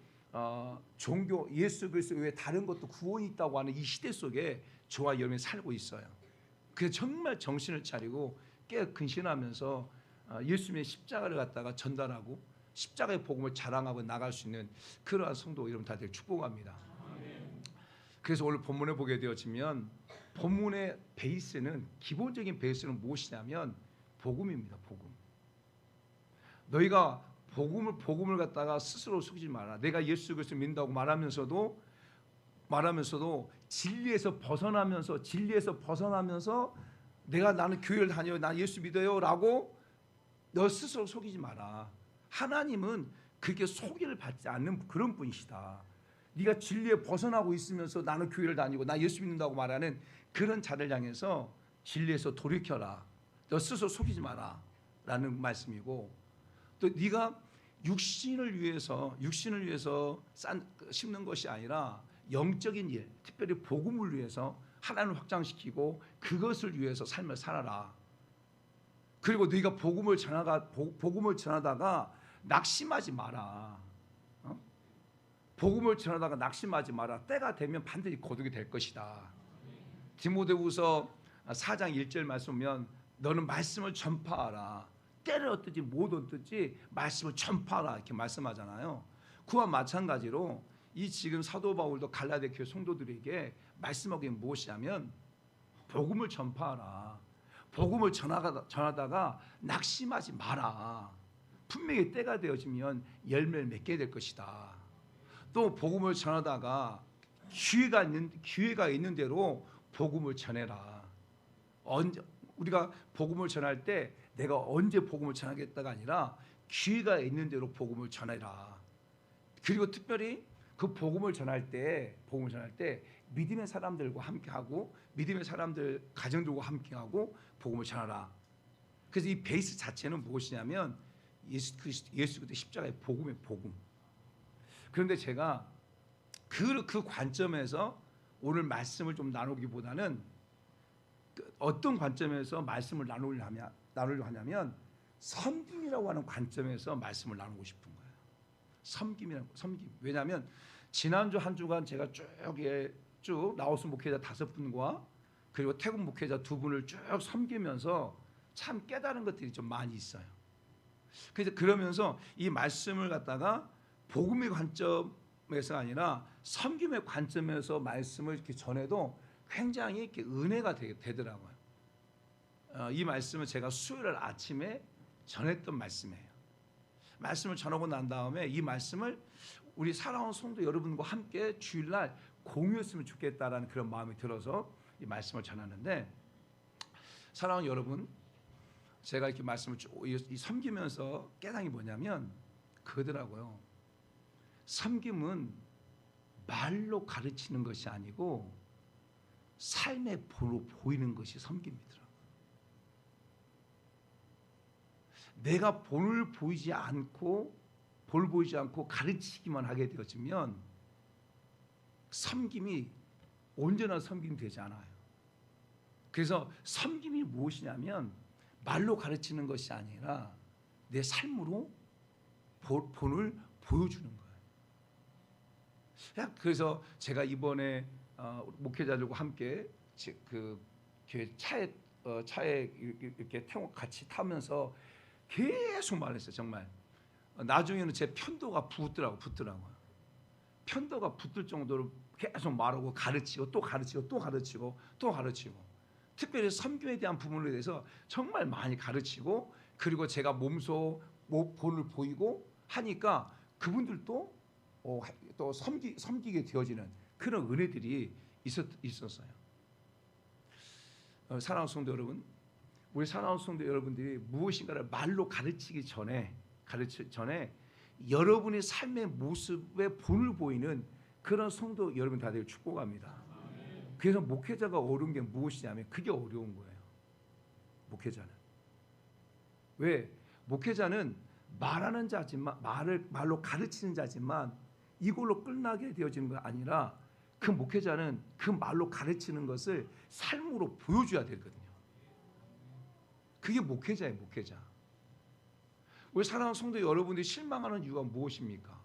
종교 예수 그리스도 외에 다른 것도 구원이 있다고 하는 이 시대 속에 저와 여러분이 살고 있어요. 그래서 정말 정신을 차리고 깨어 근신하면서 예수님의 십자가를 갖다가 전달하고 십자가의 복음을 자랑하고 나갈 수 있는 그러한 성도 여러분 다들 축복합니다. 그래서 오늘 본문에 보게 되어지면 본문의 기본적인 베이스는 무엇이냐면 복음입니다. 복음. 너희가 복음을 갖다가 스스로 속이지 마라. 내가 예수 그리스도를 믿는다고 말하면서도 진리에서 벗어나면서 나는 교회를 다녀요. 나 예수 믿어요라고 너 스스로 속이지 마라. 하나님은 그렇게 속이를 받지 않는 그런 분이시다. 네가 진리에 벗어나고 있으면서 나는 교회를 다니고 나 예수 믿는다고 말하는 그런 자를 향해서 진리에서 돌이켜라. 너 스스로 속이지 마라 라는 말씀이고, 또 네가 육신을 위해서 심는 것이 아니라 영적인 일, 특별히 복음을 위해서 하나님을 확장시키고 그것을 위해서 삶을 살아라. 그리고 네가 복음을 전하다가 낙심하지 마라. 복음을 전하다가 낙심하지 마라. 때가 되면 반드시 거두게 될 것이다. 디모데후서 4장 1절 말씀 보면 너는 말씀을 전파하라. 때를 얻든지 못 얻든지 말씀을 전파하라 이렇게 말씀하잖아요. 그와 마찬가지로 이 지금 사도 바울도 갈라디아 교회 성도들에게 말씀하고 있는 무엇이냐면 복음을 전파하라. 복음을 전하다가 낙심하지 마라. 분명히 때가 되어지면 열매를 맺게 될 것이다. 또 복음을 전하다가 기회가 있는 대로 복음을 전해라. 우리가 복음을 전할 때 내가 언제 복음을 전하겠다가 아니라 기회가 있는 대로 복음을 전해라. 그리고 특별히 그 복음을 전할 때 믿음의 사람들과 함께하고 믿음의 사람들 가정들과 함께하고 복음을 전하라. 그래서 이 베이스 자체는 무엇이냐면 예수 그리스도 십자가의 복음의 복음. 그런데 제가 그 관점에서 오늘 말씀을 좀 나누기보다는 어떤 관점에서 말씀을 나누려 하냐면 섬김이라고 하는 관점에서 말씀을 나누고 싶은 거예요. 섬김. 왜냐하면 지난주 한 주간 제가 쭉 라오스 목회자 5분과 그리고 태국 목회자 2분을 쭉 섬기면서 참 깨달은 것들이 좀 많이 있어요. 그래서 그러면서 이 말씀을 갖다가 복음의 관점에서 아니라 섬김의 관점에서 말씀을 이렇게 전해도 굉장히 이렇게 은혜가 되더라고요. 이 말씀은 제가 수요일 아침에 전했던 말씀이에요. 말씀을 전하고 난 다음에 이 말씀을 우리 사랑하는 성도 여러분과 함께 주일날 공유했으면 좋겠다라는 그런 마음이 들어서 이 말씀을 전하는데, 사랑하는 여러분, 제가 이렇게 말씀을 섬기면서 깨달은 게 뭐냐면 그거더라고요. 섬김은 말로 가르치는 것이 아니고 삶의 본으로 보이는 것이 섬김이더라고요. 내가 본을 보이지 않고 가르치기만 하게 되어지면 섬김이 온전한 섬김이 되지 않아요. 그래서 섬김이 무엇이냐면 말로 가르치는 것이 아니라 내 삶으로 본을 보여주는 거예요. 그래서 제가 이번에 목회자들과 함께 그 교회 차에 이렇게 같이 타면서 계속 말했어요. 정말 나중에는 제 편도가 붙더라고요. 편도가 붙을 정도로 계속 말하고 가르치고 또 가르치고. 특별히 섬김에 대한 부분에 대해서 정말 많이 가르치고, 그리고 제가 몸소 본을 보이고 하니까 그분들도 또 섬기게 되어지는 그런 은혜들이 있었어요. 사랑하는 성도 여러분, 우리 사랑하는 성도 여러분들이 무엇인가를 말로 가르치기 전에 여러분의 삶의 모습에 본을 보이는 그런 성도 여러분 다들 축복합니다. 그래서 목회자가 어려운 게 무엇이냐면 그게 어려운 거예요. 목회자는 왜? 목회자는 말하는 자지만 말로 가르치는 자지만 이걸로 끝나게 되어지는 건 아니라 그 목회자는 그 말로 가르치는 것을 삶으로 보여줘야 되거든요. 그게 목회자예요. 목회자. 우리 사랑하는 성도 여러분들이 실망하는 이유가 무엇입니까?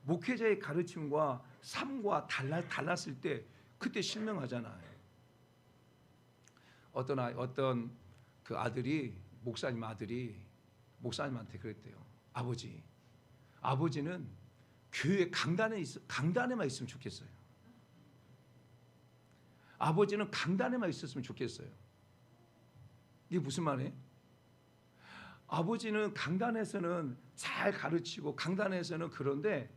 목회자의 가르침과 삶과 달랐을 때 그때 실망하잖아요. 어떤 그 아들이 목사님한테 그랬대요. 아버지는 교회 강단에만 있으면 좋겠어요. 아버지는 강단에만 있었으면 좋겠어요. 이게 무슨 말이에요? 아버지는 강단에서는 잘 가르치고 강단에서는 그런데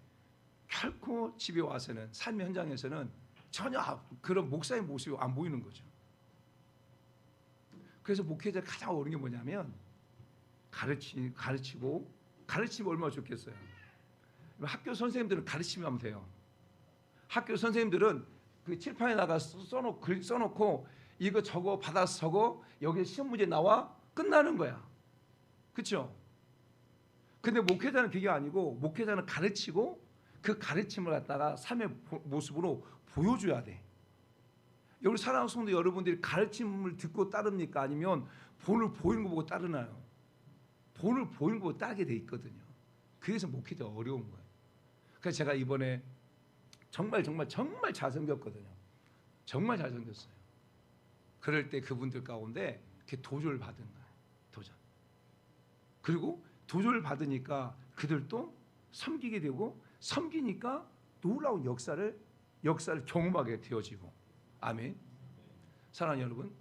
결코 집에 와서는 삶의 현장에서는 전혀 그런 목사의 모습이 안 보이는 거죠. 그래서 목회자 가장 어려운 게 뭐냐면 가르치면 얼마나 좋겠어요. 학교 선생님들은 가르치면 하면 돼요. 학교 선생님들은 그 칠판에다가 써놓고 이거 저거 받아서 적어, 여기 시험 문제 나와, 끝나는 거야. 그렇죠? 근데 목회자는 그게 아니고 목회자는 가르치고 그 가르침을 갖다가 삶의 모습으로 보여줘야 돼. 여기 사랑하는 성도 여러분들이 가르침을 듣고 따릅니까? 아니면 본을 보이는 거 보고 따르나요? 본을 보이는 거 보고 따르게 돼 있거든요. 그래서 목회가 어려운 거예요. 그래서 제가 이번에 정말 잘생겼거든요. 정말 잘생겼어요. 그럴 때 그분들 가운데 이렇게 도전을 받은 거예요. 도전. 그리고 도전을 받으니까 그들도 섬기게 되고 섬기니까 놀라운 역사를 경험하게 되어지고. 아멘. 사랑하는 여러분,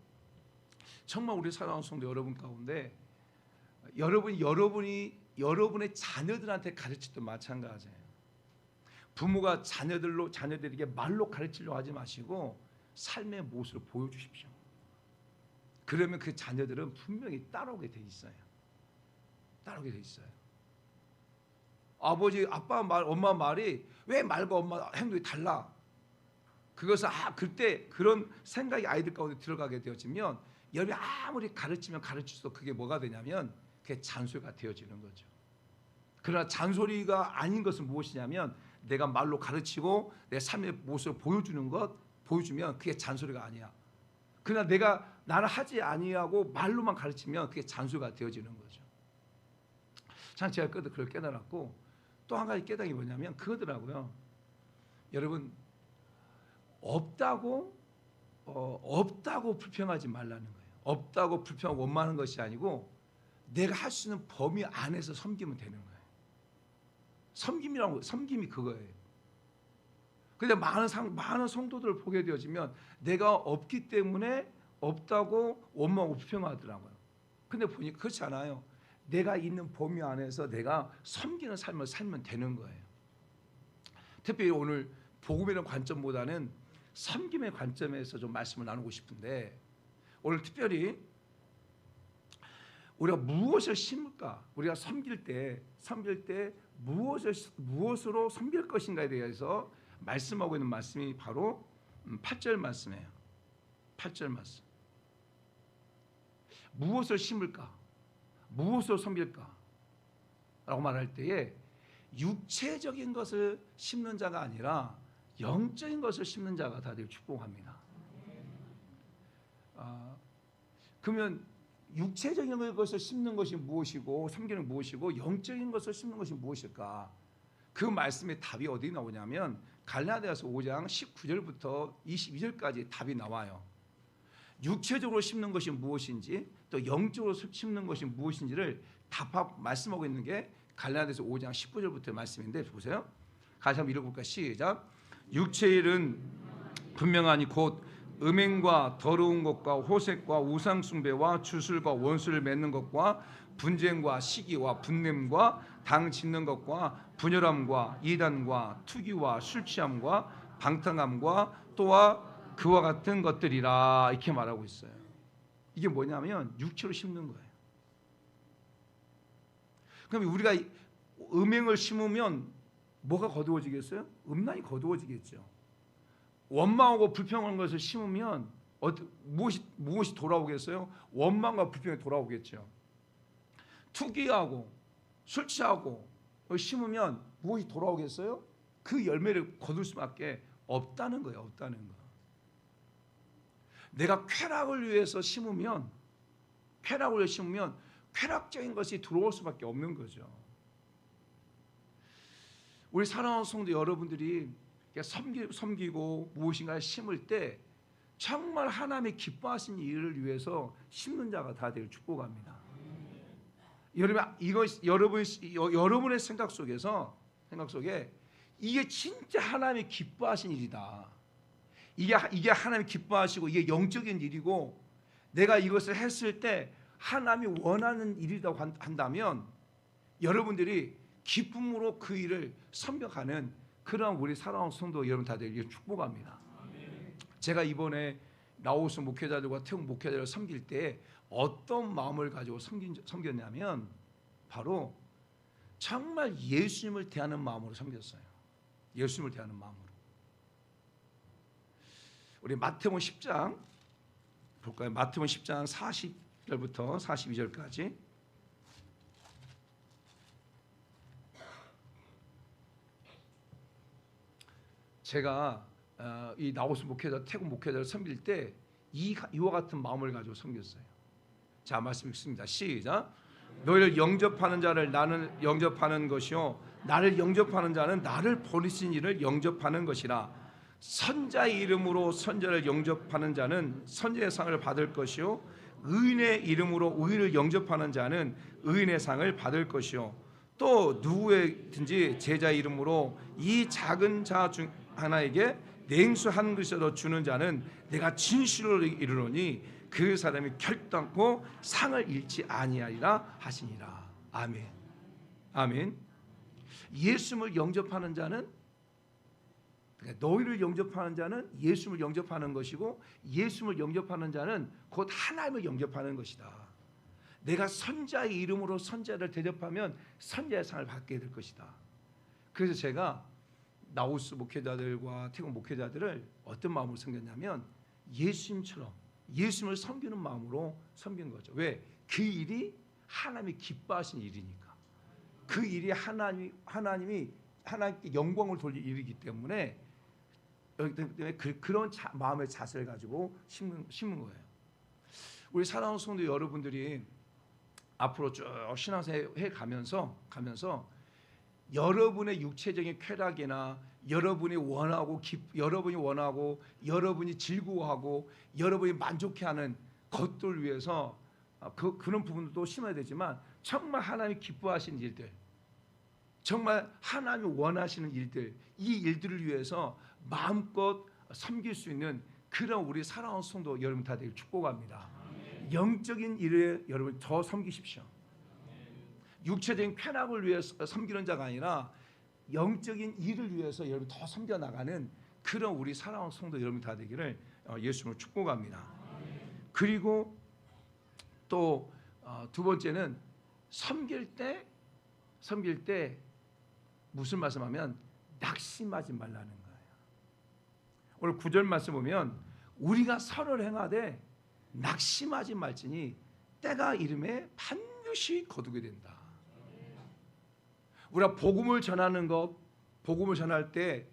정말 우리 사랑하는 성도 여러분 가운데 여러분의 자녀들한테 가르칠 때 마찬가지예요. 부모가 자녀들에게 말로 가르치려고 하지 마시고 삶의 모습을 보여주십시오. 그러면 그 자녀들은 분명히 따라오게 돼 있어요. 따라오게 돼 있어요. 아버지, 아빠 말, 엄마 말이 왜 말과 엄마 행동이 달라? 그것을 그때 그런 생각이 아이들 가운데 들어가게 되어지면 여러분이 아무리 가르치면 가르칠수록 그게 뭐가 되냐면 그게 잔소리가 되어지는 거죠. 그러나 잔소리가 아닌 것은 무엇이냐면 내가 말로 가르치고 내 삶의 모습을 보여주면 그게 잔소리가 아니야. 그러나 나는 하지 아니하고 말로만 가르치면 그게 잔소리가 되어지는 거죠. 참 제가 그걸 깨달았고 또 한 가지 깨달은 게 뭐냐면 그거더라고요. 여러분, 없다고 불평하지 말라는 거예요. 없다고 불평하고 원망하는 것이 아니고 내가 할 수 있는 범위 안에서 섬기면 되는 거예요. 섬김이 그거예요. 근데 많은 성도들을 보게 되어지면 내가 없기 때문에 없다고 원망하고 불평하더라고요. 근데 보니까 그렇지 않아요. 내가 있는 범위 안에서 내가 섬기는 삶을 살면 되는 거예요. 특별히 오늘 복음이라는 관점보다는 섬김의 관점에서 좀 말씀을 나누고 싶은데 오늘 특별히 우리가 무엇을 심을까? 우리가 섬길 때 무엇으로 섬길 것인가에 대해서 말씀하고 있는 말씀이 바로 8절 말씀이에요. 8절 말씀. 무엇을 심을까? 무엇으로 섬길까? 라고 말할 때에 육체적인 것을 심는 자가 아니라 영적인 것을 심는 자가 다들 축복합니다. 그러면 육체적인 것을 심는 것이 무엇이고 섬기는 무엇이고 영적인 것을 심는 것이 무엇일까? 그 말씀의 답이 어디 나오냐면 갈라디아서 5장 19절부터 22절까지 답이 나와요. 육체적으로 심는 것이 무엇인지 또 영적으로 심는 것이 무엇인지를 말씀하고 있는 게 갈라디아서 5장 19절부터 말씀인데 보세요. 같이 한번 읽어볼까요? 시작. 육체의 일은 분명하니 곧 음행과 더러운 것과 호색과 우상 숭배와 주술과 원수를 맺는 것과 분쟁과 시기와 분냄과 당 짓는 것과 분열함과 이단과 투기와 술 취함과 방탕함과 또한 그와 같은 것들이라 이렇게 말하고 있어요. 이게 뭐냐면 육체로 심는 거예요. 그럼 우리가 음행을 심으면 뭐가 거두어지겠어요? 음란이 거두어지겠죠. 원망하고 불평하는 것을 심으면 무엇이 돌아오겠어요? 원망과 불평이 돌아오겠죠. 투기하고 술 취하고 심으면 무엇이 돌아오겠어요? 그 열매를 거둘 수밖에 없다는 거예요. 없다는 거. 내가 쾌락을 위해서 심으면 쾌락적인 것이 들어올 수밖에 없는 거죠. 우리 사랑하는 성도 여러분들이 섬기고 무엇인가를 심을 때 정말 하나님이 기뻐하시는 일을 위해서 심는 자가 다 되길 축복합니다. 여러분의 생각 속에 이게 진짜 하나님이 기뻐하신 일이다. 이게 하나님이 기뻐하시고 이게 영적인 일이고 내가 이것을 했을 때 하나님이 원하는 일이라고 한다면 여러분들이 기쁨으로 그 일을 섬겨가는 그런 우리 사랑하는 성도 여러분 다들 축복합니다. 제가 이번에 라오스 목회자들과 태국 목회자를 섬길 때 어떤 마음을 가지고 섬겼냐면 바로 정말 예수님을 대하는 마음으로 섬겼어요. 예수님을 대하는 마음으로. 우리 마태복음 10장 볼까요? 마태복음 10장 40절부터 42절까지. 제가 이 나우스 목회자, 태국 목회자를 섬길 때 이와 같은 마음을 가지고 섬겼어요. 자, 말씀 읽습니다. 시작. 너희를 영접하는 자를 나는 영접하는 것이요 나를 영접하는 자는 나를 보내신 이를 영접하는 것이라. 선자의 이름으로 선자를 영접하는 자는 선자의 상을 받을 것이요 의인의 이름으로 의인을 영접하는 자는 의인의 상을 받을 것이요 또 누구든지 제자의 이름으로 이 작은 자 중 하나에게 냉수 한 그릇이라도 주는 자는 내가 진실로 이르노니 그 사람이 결단코 상을 잃지 아니하리라 하시니라. 아멘. 아멘. 예수를 영접하는 자는, 그러니까 너희를 영접하는 자는 예수를 영접하는 것이고 예수를 영접하는 자는 곧 하나님을 영접하는 것이다. 내가 선자의 이름으로 선자를 대접하면 선자의 상을 받게 될 것이다. 그래서 제가 나우스 목회자들과 태국 목회자들을 어떤 마음으로 섬겼냐면 예수님처럼 예수님을 섬기는 마음으로 섬긴 거죠. 왜? 그 일이 하나님이 기뻐하신 일이니까. 그 일이 하나님이 하나님께 영광을 돌릴 일이기 때문에 그런 마음의 자세를 가지고 심는 거예요. 우리 사랑하는 성도 여러분들이 앞으로 쭉 신앙생활 가면서 여러분의 육체적인 쾌락이나 여러분이 원하고 여러분이 즐거워하고 여러분이 만족해하는 것들 위해서 그런 부분도 심어야 되지만 정말 하나님이 기뻐하시는 일들, 정말 하나님이 원하시는 일들, 이 일들을 위해서 마음껏 섬길 수 있는 그런 우리 사랑하는 성도 여러분 다 되길 축복합니다. 영적인 일에 여러분 더 섬기십시오. 육체적인 쾌락을 위해서 섬기는 자가 아니라 영적인 일을 위해서 여러분 더 섬겨 나가는 그런 우리 사랑하는 성도 여러분 다 되기를 예수님으로 축복합니다. 그리고 또 두 번째는 섬길 때 무슨 말씀하면 낙심하지 말라는 거예요. 오늘 9절 말씀 보면 우리가 선을 행하되 낙심하지 말지니 때가 이름에 반드시 거두게 된다. 우리가 복음을 전하는 것, 복음을 전할 때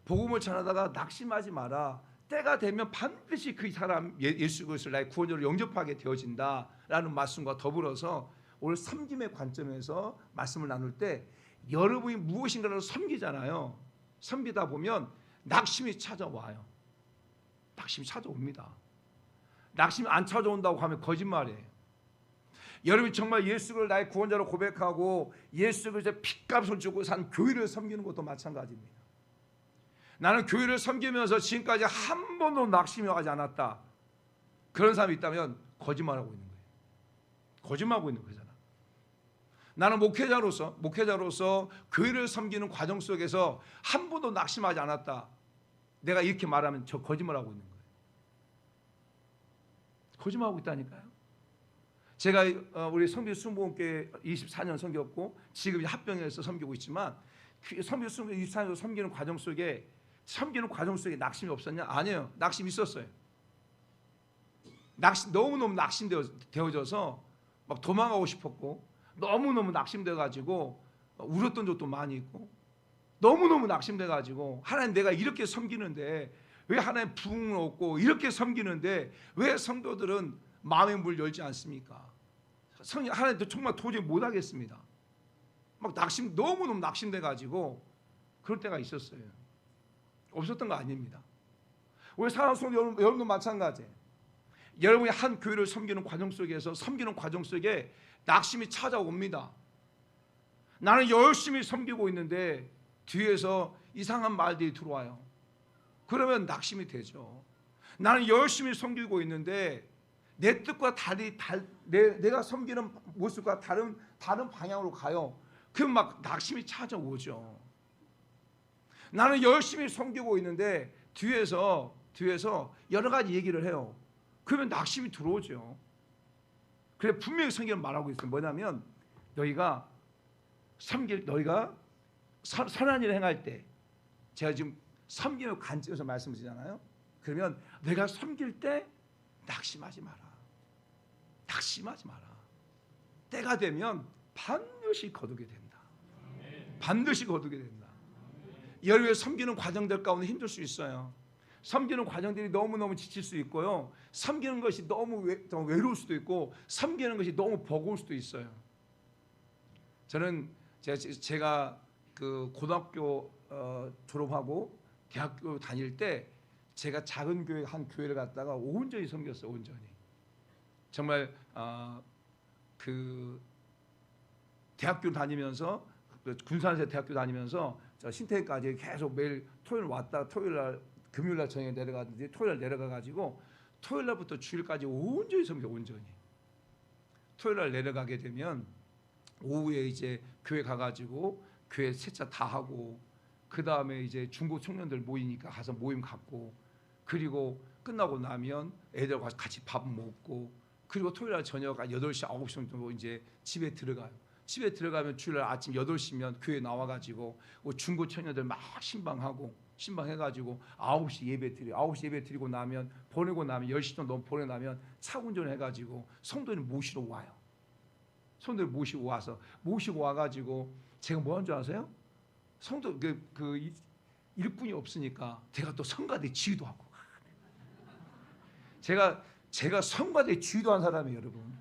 복음을 전하다가 낙심하지 마라. 때가 되면 반드시 그 사람 예수 그리스도를 나의 구원자로 영접하게 되어진다라는 말씀과 더불어서 오늘 섬김의 관점에서 말씀을 나눌 때 여러분이 무엇인가를 섬기잖아요. 섬기다 보면 낙심이 찾아와요. 낙심이 찾아옵니다. 낙심이 안 찾아온다고 하면 거짓말이에요. 여러분이 정말 예수를 나의 구원자로 고백하고 예수 그리스도의 핏값을 주고 산 교회를 섬기는 것도 마찬가지입니다. 나는 교회를 섬기면서 지금까지 한 번도 낙심이 하지 않았다. 그런 사람이 있다면 거짓말하고 있는 거예요. 거짓말하고 있는 거잖아. 나는 목회자로서 교회를 섬기는 과정 속에서 한 번도 낙심하지 않았다. 내가 이렇게 말하면 저 거짓말하고 있는 거예요. 거짓말하고 있다니까요. 제가 우리 성교 순복음교회 24년 섬겼고 지금 합병해서 섬기고 있지만 성교 순복음 24년 섬기는 과정 속에 낙심이 없었냐? 아니에요. 낙심이 있었어요. 너무너무 낙심되어져서 막 도망가고 싶었고 너무너무 낙심돼가지고 울었던 적도 많이 있고 너무너무 낙심돼가지고 하나님 내가 이렇게 섬기는데 왜 하나님 부흥을 얻고 이렇게 섬기는데 왜 성도들은 마음의 문을 열지 않습니까? 하나님도 정말 도저히 못하겠습니다. 막 너무너무 낙심돼가지고 그럴 때가 있었어요. 없었던 거 아닙니다. 우리 사랑하는 성도 여러분도 마찬가지예요. 여러분이 한 교회를 섬기는 과정 속에 낙심이 찾아옵니다. 나는 열심히 섬기고 있는데 뒤에서 이상한 말들이 들어와요. 그러면 낙심이 되죠. 나는 열심히 섬기고 있는데 내 뜻과 달리 내가 섬기는 모습과 다른 방향으로 가요. 그럼 막 낙심이 찾아오죠. 나는 열심히 섬기고 있는데 뒤에서 여러 가지 얘기를 해요. 그러면 낙심이 들어오죠. 그래 분명히 성경은 말하고 있어요. 뭐냐면 너희가 선한 일을 행할 때 제가 지금 섬김의 관점에서 말씀드리잖아요. 그러면 내가 섬길 때 낙심하지 마라. 낙심하지 마라. 때가 되면 반드시 거두게 된다. 반드시 거두게 된다. 여러분의 섬기는 과정들 가운데 힘들 수 있어요. 섬기는 과정들이 너무너무 지칠 수 있고요. 섬기는 것이 너무 외로울 수도 있고 섬기는 것이 너무 버거울 수도 있어요. 저는 제가 그 고등학교 졸업하고 대학교 다닐 때 제가 작은 교회 한 교회를 갔다가 온전히 섬겼어요. 온전히. 정말 그 대학교 다니면서 군산에서 대학교 다니면서 저 신태까지 계속 매일 토요일 왔다 토요일 날 금요일 날 저녁에 내려가는데 토요일 날 내려가 가지고 토요일 날부터 주일까지 온전히 섬겨 온전히. 토요일 날 내려가게 되면 오후에 이제 교회 가가지고 교회 세차 다 하고 그 다음에 이제 중고 청년들 모이니까 가서 모임 갖고 그리고 끝나고 나면 애들과 같이 밥 먹고 그리고 토요일 날 저녁 8시 9시 정도 이제 집에 들어가요. 집에 들어가면 주일 날 아침 8시면 교회 나와가지고 중고 청년들 막 신방해가지고 9시 예배 드려 9시 예배 드리고 나면 보내고 나면 10시 정도 보내고 나면 차 운전해가지고 성도님 모시러 와요. 성도님 모시고 와가지고 제가 뭐 한 줄 아세요? 성도 그 일꾼이 없으니까 제가 또 성가대 지휘도 하고 제가 성가대 지휘도 한 사람이에요, 여러분.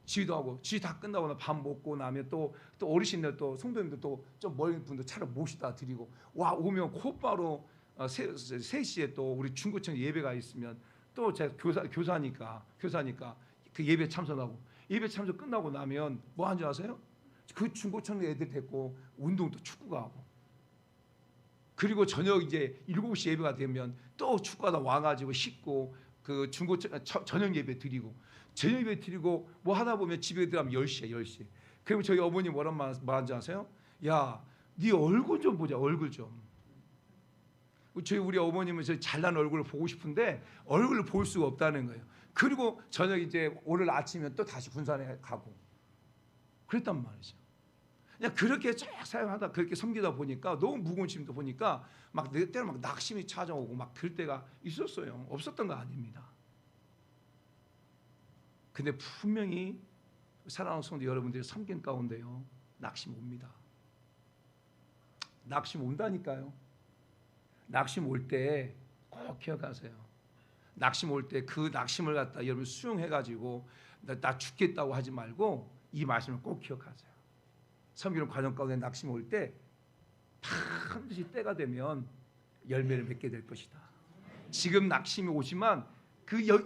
지휘도 하고 지휘 다 끝나고 나 밥 먹고 나면 또 어르신들 또 성도님들 또 좀 멀리 분들 차로 모시다 드리고 오면 곧바로 3시에 또 우리 중고청 예배가 있으면 또 제가 교사니까 그 예배 참석하고 예배 참석 끝나고 나면 뭐 한 줄 아세요? 그 중고청 애들 데리고 운동도 축구가 하고 그리고 저녁 이제 7시 예배가 되면 또 축구하다 와가지고 씻고 그 중고청 저녁 예배 드리고 저녁 예배 드리고 뭐 하다 보면 집에 들어가면 10시. 그러면 저희 어머니 뭐라는지 아세요? 야, 네 얼굴 좀 보자. 얼굴 좀. 우리 어머님은 저 잘난 얼굴을 보고 싶은데 얼굴을 볼 수가 없다는 거예요. 그리고 저녁 이제 오늘 아침이면 또 다시 군산에 가고 그랬단 말이죠. 그냥 그렇게 쫙 사용하다 그렇게 섬기다 보니까 너무 무거운 짐도 보니까 막 때로 막 낙심이 찾아오고 막 그럴 때가 있었어요. 없었던 거 아닙니다. 근데 분명히 사랑하는 성도 여러분들이 섬긴 가운데요 낙심 옵니다. 낙심 온다니까요. 낙심 올 때 꼭 기억하세요. 낙심 올 때 그 낙심을 갖다 여러분 수용해가지고 나 죽겠다고 하지 말고 이 말씀을 꼭 기억하세요. 섬기는 과정 가운데 낙심 올 때 반드시 때가 되면 열매를 맺게 될 것이다. 지금 낙심이 오지만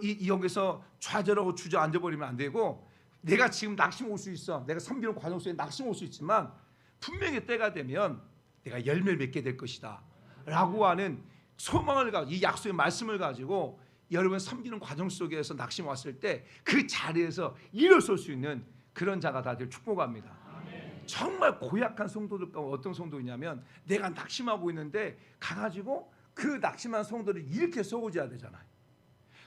이 여기서 좌절하고 주저앉아 버리면 안 되고 내가 지금 낙심 올 수 있어. 내가 섬기는 과정 속에 낙심 올 수 있지만 분명히 때가 되면 내가 열매를 맺게 될 것이다 라고 하는 소망을 가지고 이 약속의 말씀을 가지고 여러분 섬기는 과정 속에서 낙심 왔을 때 그 자리에서 일어설 수 있는 그런 자가 다들 축복합니다. 정말 고약한 성도들 가운데 어떤 성도이냐면 내가 낙심하고 있는데 가가지고 그 낙심한 성도를 이렇게 세워줘야 되잖아요.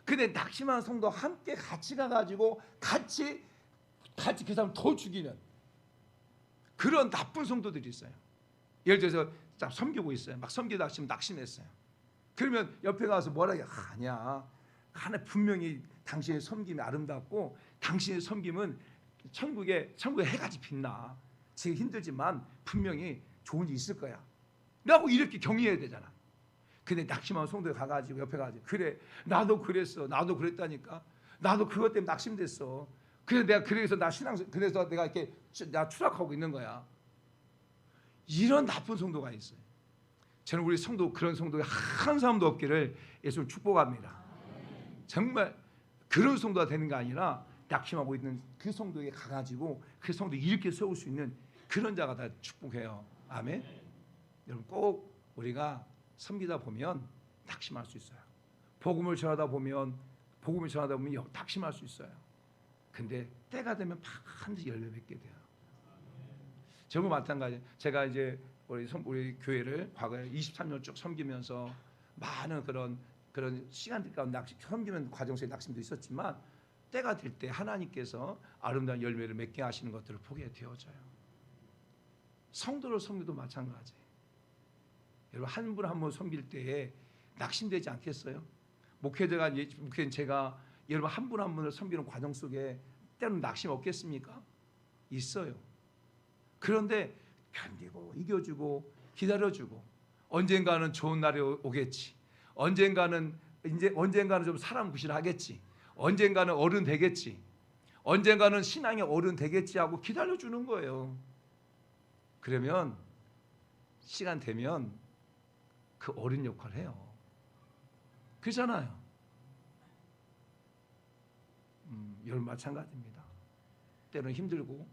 근데 낙심한 성도 함께 같이 가가지고 같이 그 사람 더 죽이는 그런 나쁜 성도들이 있어요. 예를 들어서 딱 섬기고 있어요. 막 섬기다 낙심했어요. 그러면 옆에 가서 뭐라 해? 아니야. 하나 분명히 당신의 섬김이 아름답고 당신의 섬김은 천국에 해같이 빛나. 지금 힘들지만 분명히 좋은 일이 있을 거야 라고 이렇게 격려해야 되잖아. 근데 낙심한 성도에 가가지고 옆에 가가지고 그래 나도 그랬어. 나도 그랬다니까. 나도 그것 때문에 낙심됐어. 그래서 내가 이렇게 나 추락하고 있는 거야. 이런 나쁜 성도가 있어요. 저는 우리 성도 그런 성도가 한 사람도 없기를 예수를 축복합니다. 정말 그런 성도가 되는 게 아니라 낙심하고 있는 그 성도에게 가가지고 그 성도 이렇게 세울 수 있는 그런 자가 다 축복해요. 아멘. 여러분 꼭 우리가 섬기다 보면 낙심할 수 있어요. 복음을 전하다 보면 낙심할 수 있어요. 근데 때가 되면 반드시 열매 맺게 돼요. 저도 마찬가지. 제가 이제 우리 교회를 과거에 23년 쭉 섬기면서 많은 그런 시간들 가운데 섬기는 과정 속에 낙심도 있었지만 때가 될 때 하나님께서 아름다운 열매를 맺게 하시는 것들을 보게 되어져요. 성도를 섬기도 마찬가지. 여러분 한 분 한 분 섬길 때에 낙심되지 않겠어요? 목회는 제가 여러분 한 분 한 분을 섬기는 과정 속에 때로는 낙심 없겠습니까? 있어요. 그런데 견디고 이겨주고 기다려주고 언젠가는 좋은 날이 오겠지. 언젠가는 좀 사람 구실하겠지. 언젠가는 어른 되겠지. 언젠가는 신앙의 어른 되겠지 하고 기다려주는 거예요. 그러면 시간 되면 그 어른 역할을 해요. 그렇잖아요. 여러분 마찬가지입니다. 때로는 힘들고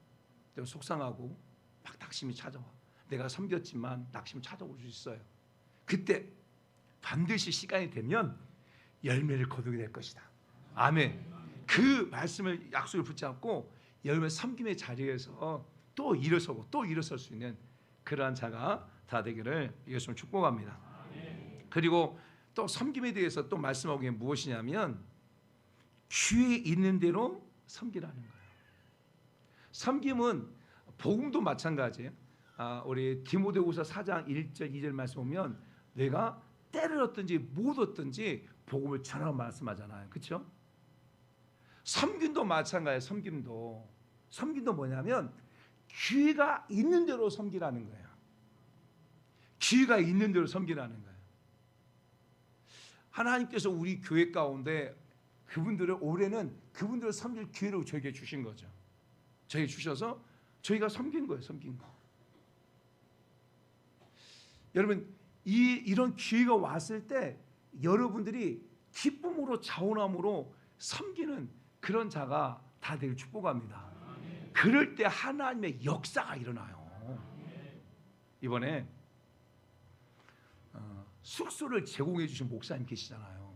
때로는 속상하고 막 낙심이 찾아와. 내가 섬겼지만 낙심이 찾아올 수 있어요. 그때 반드시 시간이 되면 열매를 거두게 될 것이다. 아멘. 그 말씀을 약속을 붙잡고 열매 섬김의 자리에서 또 일어서고 또 일어설 수 있는 그러한 자가 다 되기를 예수님 축복합니다. 그리고 또 섬김에 대해서 또 말씀하고 있는 게 무엇이냐면 귀에 있는 대로 섬기라는 거예요. 섬김은 복음도 마찬가지예요. 우리 디모데후서 4장 1절 2절 말씀 보면 내가 때를 얻든지 못 얻든지 복음을 전하라고 말씀하잖아요. 그렇죠? 섬김도 마찬가지예요. 섬김도 뭐냐면 귀가 있는 대로 섬기라는 거예요. 귀가 있는 대로 섬기라는 거예요. 하나님께서 우리 교회 가운데 그분들을 올해는 그분들을 섬길 기회를 저에게 주신 거죠. 저에게 주셔서 저희가 섬긴 거예요. 섬긴 거. 여러분 이런 기회가 왔을 때 여러분들이 기쁨으로 자원함으로 섬기는 그런 자가 다 되길 축복합니다. 그럴 때 하나님의 역사가 일어나요. 이번에 숙소를 제공해 주신 목사님 계시잖아요.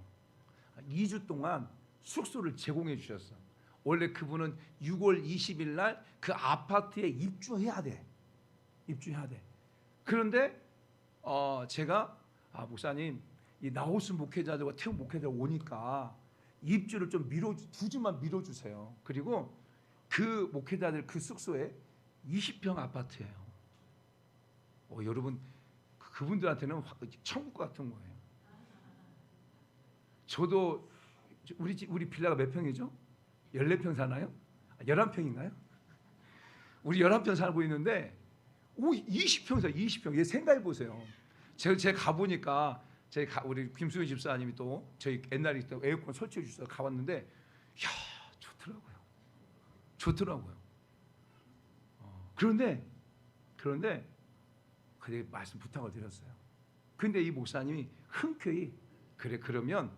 2주 동안 숙소를 제공해 주셨어. 원래 그분은 6월 20일 날 그 아파트에 입주해야 돼. 그런데 제가 목사님 이 나호스 목회자들과 태국 목회자 오니까 입주를 좀 2주만 밀어주세요. 그리고 그 목회자들 그 숙소에 20평 아파트예요. 여러분 그분들한테는 천국 같은 거예요. 저도 우리 빌라가 몇 평이죠? 14평 사나요? 11평인가요? 우리 11평 살고 있는데 20평 사 20평. 얘 생각해 보세요. 제가 가보니까 우리 김수현 집사님이 또 저희 옛날에 에어컨 설치해 주셔서 가봤는데 야 좋더라고요. 그런데 그때 말씀 부탁을 드렸어요. 근데 이 목사님이 흔쾌히 그러면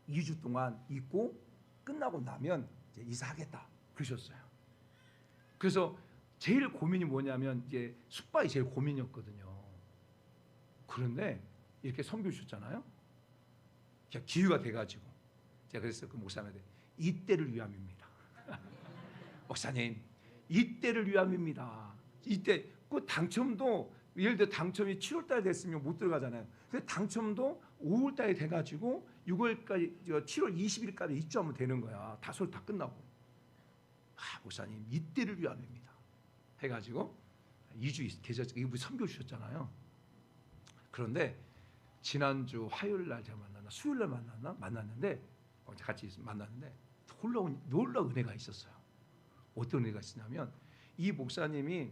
2주 동안 있고 끝나고 나면 이제 이사하겠다 그러셨어요. 그래서 제일 고민이 뭐냐면 이제 숙박이 제일 고민이었거든요. 그런데 이렇게 섬겨주셨잖아요. 기회가 돼가지고 제가 그래서 그 목사님한테 이때를 위함입니다. 목사님 이때를 위함입니다. 이때 그 당첨도 예를 들어 당첨이 7월달에 됐으면 못 들어가잖아요. 근데 당첨도 5월달에 돼가지고 6월까지 7월 20일까지 입주하면 되는 거야. 다 끝나고. 목사님 이때를 위함입니다. 해가지고 2주 계셔서 이분 섬겨 주셨잖아요. 그런데 지난주 화요일 날 제가 수요일 날 만났는데 같이 만났는데 놀라운 은혜가 있었어요. 어떤 은혜가 있었냐면 이 목사님이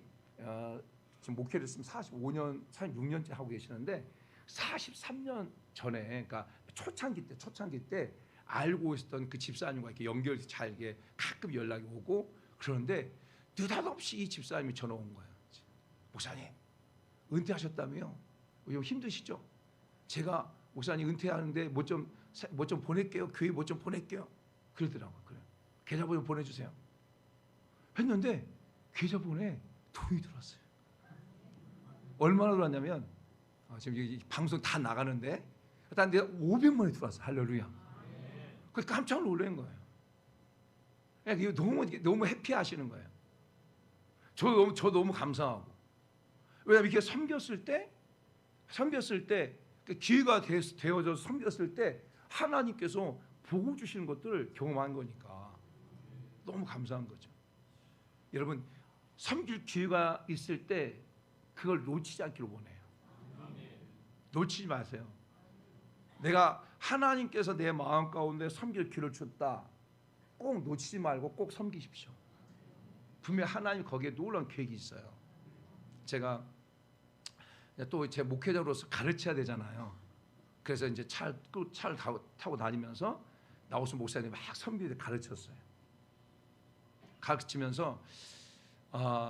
지금 목회를 했으면 46년째 하고 계시는데 43년 전에 그러니까 초창기 때 알고 있었던 그 집사님과 이렇게 연결이 잘 이게 가끔 연락이 오고 그런데 느닷없이 이 집사님이 전화 온 거예요. 목사님 은퇴하셨다며요? 힘드시죠? 제가 목사님 은퇴하는데 뭐 좀 보낼게요. 교회 뭐 좀 보낼게요. 그러더라고요. 그래. 계좌번호 보내주세요. 했는데 계좌번호에 돈이 들어왔어요. 얼마나 들어왔냐면 지금 이 방송 다 나가는데 일단 내가 500만 원이 들어왔어. 할렐루야. 그래서 깜짝 놀란 거예요. 이거 너무 해피하시는 거예요. 저 너무 감사하고. 왜냐하면 이렇게 섬겼을 때 기회가 되어져서 섬겼을 때 하나님께서 보고 주시는 것들을 경험한 거니까 너무 감사한 거죠. 여러분 섬길 기회가 있을 때 그걸 놓치지 않기를 원해요. 놓치지 마세요. 내가 하나님께서 내 마음 가운데 섬길 기회를 줬다. 꼭 놓치지 말고 꼭 섬기십시오. 분명히 하나님 거기에 놀라운 계획이 있어요. 제가 또 제 목회자로서 가르쳐야 되잖아요. 그래서 이제 차를 타고 다니면서 나우스 목사님이 막 선비들 가르쳤어요. 가르치면서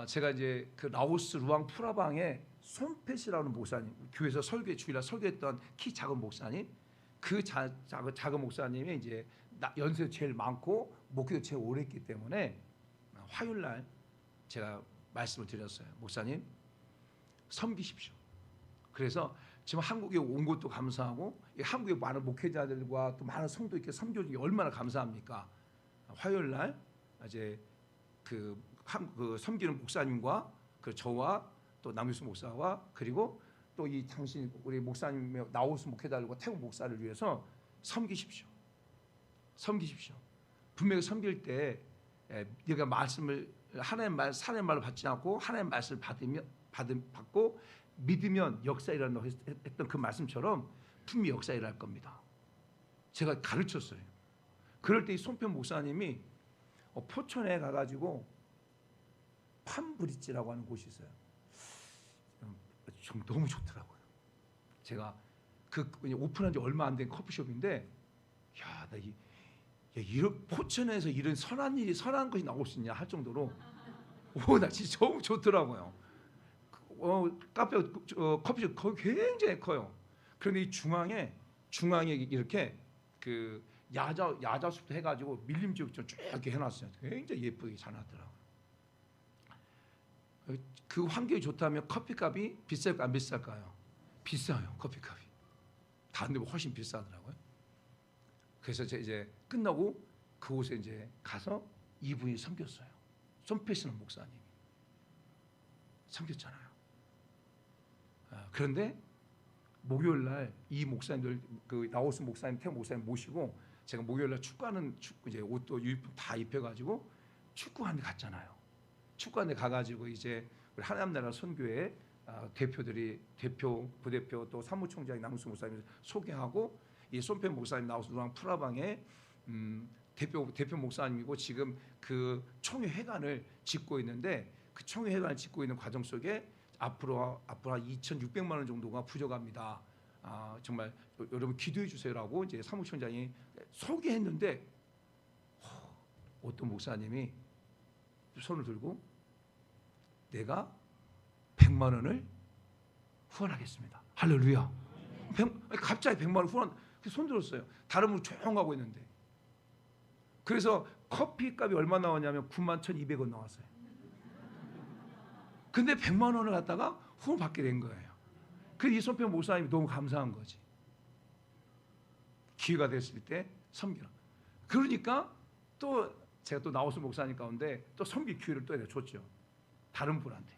제가 이제 그 라오스 루앙 프라방에 손펫이라는 목사님, 교회에서 주일날 설교했던 키 작은 목사님, 그 작은 목사님이 이제 연세 제일 많고 목회도 제일 오래 했기 때문에 화요일날 제가 말씀을 드렸어요. 목사님 섬기십시오. 그래서 지금 한국에 온 것도 감사하고 한국의 많은 목회자들과 또 많은 성도 이렇게 섬겨주는 게 얼마나 감사합니까? 화요일날 이제 그 섬기는 목사님과 그 저와 또 남유수 목사와 그리고 또 이 당신 우리 목사님의 나오스 목회자들과 태국 목사를 위해서 섬기십시오. 섬기십시오. 분명히 섬길 때 네가 말씀을 하나님 말로 받지 않고 하나님 말씀을 받고 믿으면 역사 일어난다고 했던 그 말씀처럼 분명히 역사 일어날 겁니다. 제가 가르쳤어요. 그럴 때 이 손편 목사님이 포천에 가가지고 팜브릿지라고 하는 곳이 있어요. 좀 너무 좋더라고요. 제가 그 오픈한 지 얼마 안 된 커피숍인데, 야, 나 이런 포천에서 이런 선한 것이 나올 수 있냐 할 정도로, 나 진짜 너무 좋더라고요. 커피숍 거기 굉장히 커요. 그런데 이 중앙에 이렇게 그 야자숲도 해가지고 밀림지역 쭉 이렇게 해놨어요. 굉장히 예쁘게 잘 놨더라고요. 그 환경이 좋다면 커피값이 비쌀까 안 비쌀까요? 비싸요. 커피값이 다른 데보다 훨씬 비싸더라고요. 그래서 제가 이제 끝나고 그곳에 이제 가서 이분이 섬겼어요. 손페시는 목사님이 섬겼잖아요. 그런데 목요일 날 이 목사님들 그 나오스 목사님, 태국 목사님 모시고 제가 목요일 날 축구하는 이제 옷도 유니폼 다 입혀가지고 축구하는 데 갔잖아요. 축구하는 데 가가지고 이제 우리 하나님나라 선교회 대표, 부대표 또 사무총장 남수 목사님 소개하고 이 손페 목사님 나오스 루앙 프라방에 대표 목사님이고 지금 그 총회회관을 짓고 있는데 그 총회회관을 짓고 있는 과정 속에 앞으로 한 2,600만 원 정도가 부족합니다. 정말 여러분 기도해 주세요라고 이제 사무총장이 소개했는데 어떤 목사님이 손을 들고 내가 100만 원을 후원하겠습니다. 할렐루야. 갑자기 100만 원 후원 손 들었어요. 다른 분 조용하고 있는데. 그래서 커피값이 얼마 나왔냐면 91,200원 나왔어요. 근데 100만 원을 갖다가 후원 받게 된 거예요. 그래서 이 손편 목사님이 너무 감사한 거지. 기회가 됐을 때 섬기라. 그러니까 또 제가 또 나오스 목사님 가운데 또 섬길 기회를 또 줬죠. 다른 분한테.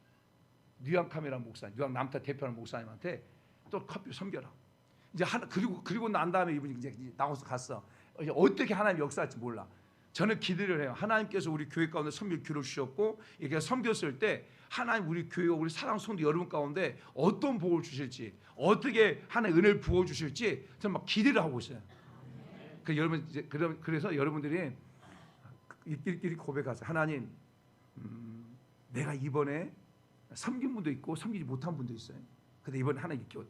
뉴욕 카메라 목사님, 뉴욕 남타 대표하는 목사님한테 또 커피 섬겨라. 이제 그리고 난 다음에 이분이 이제 나와서 갔어. 이제 어떻게 하나님 역사할지 몰라. 저는 기대를 해요. 하나님께서 우리 교회 가운데 섬길 기회를 주셨고 이렇게 섬겼을 때 하나님 우리 교회와 우리 사랑 성도 여러분 가운데 어떤 복을 주실지, 어떻게 하나님 은혜를 부어 주실지 저는 막 기대를 하고 있어요. 그래서 여러분들이 이렇게 고백하세요. 하나님, 내가 이번에 섬긴 분도 있고 섬기지 못한 분도 있어요. 근데 이번에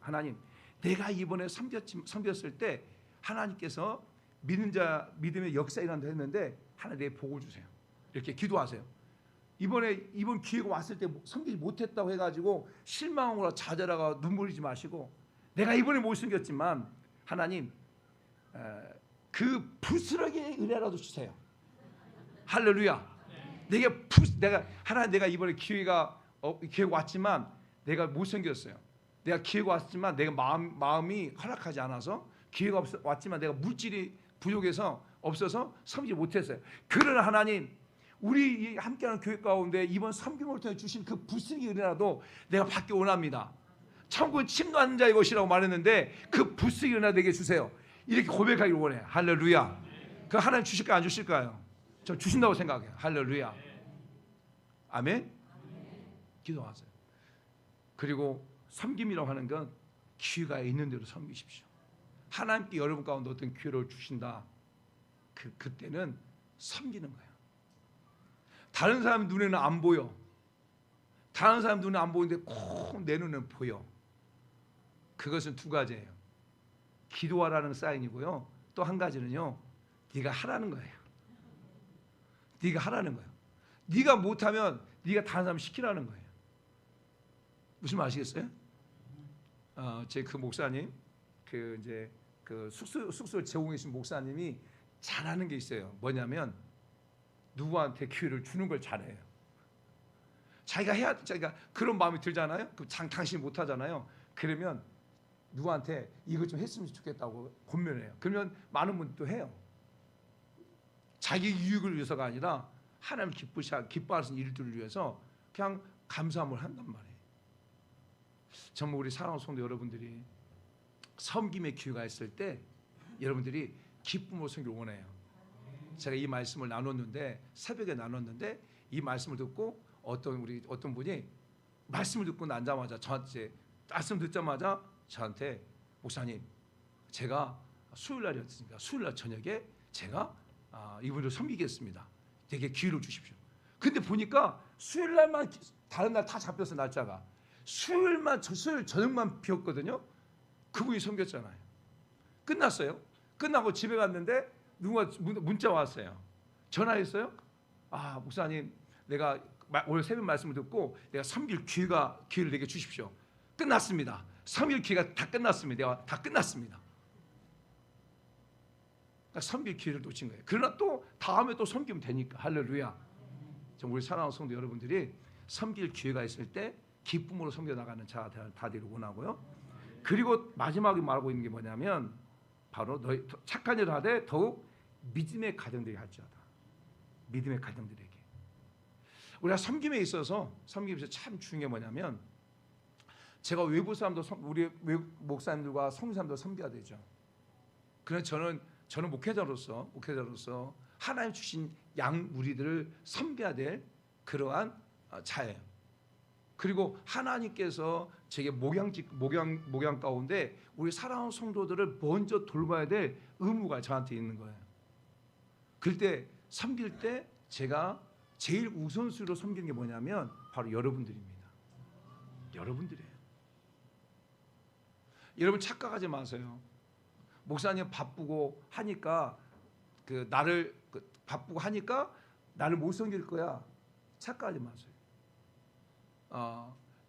하나님, 내가 이번에 섬겼을 때 하나님께서 믿음의 역사 일어난다 했는데 하나님 내 복을 주세요. 이렇게 기도하세요. 이번 기회가 왔을 때 섬기지 못했다고 해가지고 실망으로 좌절하고 눈물 흘리지 마시고 내가 이번에 못 섬겼지만 하나님 그 부스러기의 은혜라도 주세요. 할렐루야. 내가 이번에 기회가 왔지만 내가 못 섬겼어요. 내가 기회가 왔지만 내가 마음이 허락하지 않아서 기회가 왔지만 내가 물질이 부족해서 없어서 섬기지 못했어요. 그러나 하나님 우리 함께하는 교회 가운데 이번 섬김을 통해 주신 그 부스러기 은혜라도 내가 받기 원합니다. 천국은 침노하는 자의 것이라고 말했는데 그 부스러기 은혜 내게 주세요. 이렇게 고백하기를 원해. 할렐루야. 그 하나님 주실까요 안 주실까요? 저 주신다고 생각해요. 할렐루야. 아멘. 기도하세요. 그리고 섬김이라고 하는 건 기회가 있는 대로 섬기십시오. 하나님께 여러분 가운데 어떤 기회를 주신다. 그때는 섬기는 거예요. 다른 사람 눈에는 안 보여. 다른 사람 눈에 안 보이는데 꼭 내 눈에는 보여. 그것은 두 가지예요. 기도하라는 사인이고요. 또 한 가지는요. 네가 하라는 거예요. 네가 하라는 거예요. 네가 못하면 네가 다른 사람 시키라는 거예요. 무슨 말 아시겠어요? 제 그 목사님, 그 이제 그 숙소를 제공해 주신 목사님이 잘하는 게 있어요. 뭐냐면 누구한테 기회를 주는 걸 잘해요. 자기가 그런 마음이 들잖아요. 그 당신이 못 하잖아요. 그러면 누구한테 이것 좀 했으면 좋겠다고 권면해요. 그러면 많은 분도 해요. 자기 유익을 위해서가 아니라 하나님 기뻐하시는 일들을 위해서 그냥 감사함을 한단 말이에요. 정말 우리 사랑하는 성도 여러분들이 섬김의 기회가 있을 때 여러분들이 기쁨으로 섬기를 원해요. 제가 이 말씀을 나눴는데 새벽에 나눴는데 이 말씀을 듣고 어떤 분이 말씀을 듣고 나자마자 저한테 말씀 듣자마자 저한테 목사님 제가 수요일 날이었으니까 수요일 날 저녁에 제가 이분을 섬기겠습니다. 되게 기회를 주십시오. 근데 보니까 수요일 날만 다른 날 다 잡혔어 날짜가 수요일 저녁만 비었거든요. 그분이 섬겼잖아요. 끝났어요. 끝나고 집에 갔는데 누가 문자 왔어요. 전화했어요. 목사님 내가 오늘 새벽 말씀을 듣고 내가 섬길 기회를 내게 주십시오. 끝났습니다. 섬길 기회가 다 끝났습니다. 내가 다 끝났습니다. 그러니까 섬길 기회를 놓친 거예요. 그러나 또 다음에 또 섬기면 되니까 할렐루야. 우리 사랑하는 성도 여러분들이 섬길 기회가 있을 때 기쁨으로 섬겨 나가는 자가 다 되기를 원하고요. 그리고 마지막에 말하고 있는 게 뭐냐면 바로 너희 착한 일을 하되 더욱 믿음의 가정들에게 할지어다. 믿음의 가정들에게. 우리가 섬김에 있어서 참 중요한 게 뭐냐면 제가 외부 사람도 우리 외국 목사님들과 성사님도 섬겨야 되죠. 그래서 저는 목회자로서 하나님 주신 양 우리들을 섬겨야 될 그러한 자예요. 그리고 하나님께서 제게 목양 가운데 우리 사랑하는 성도들을 먼저 돌봐야 될 의무가 저한테 있는 거예요. 그럴 때 섬길 때 제가 제일 우선순위로 섬기는 게 뭐냐면 바로 여러분들입니다. 여러분들이에요. 여러분 착각하지 마세요. 목사님 바쁘고 하니까 나를 못 섬길 거야. 착각하지 마세요.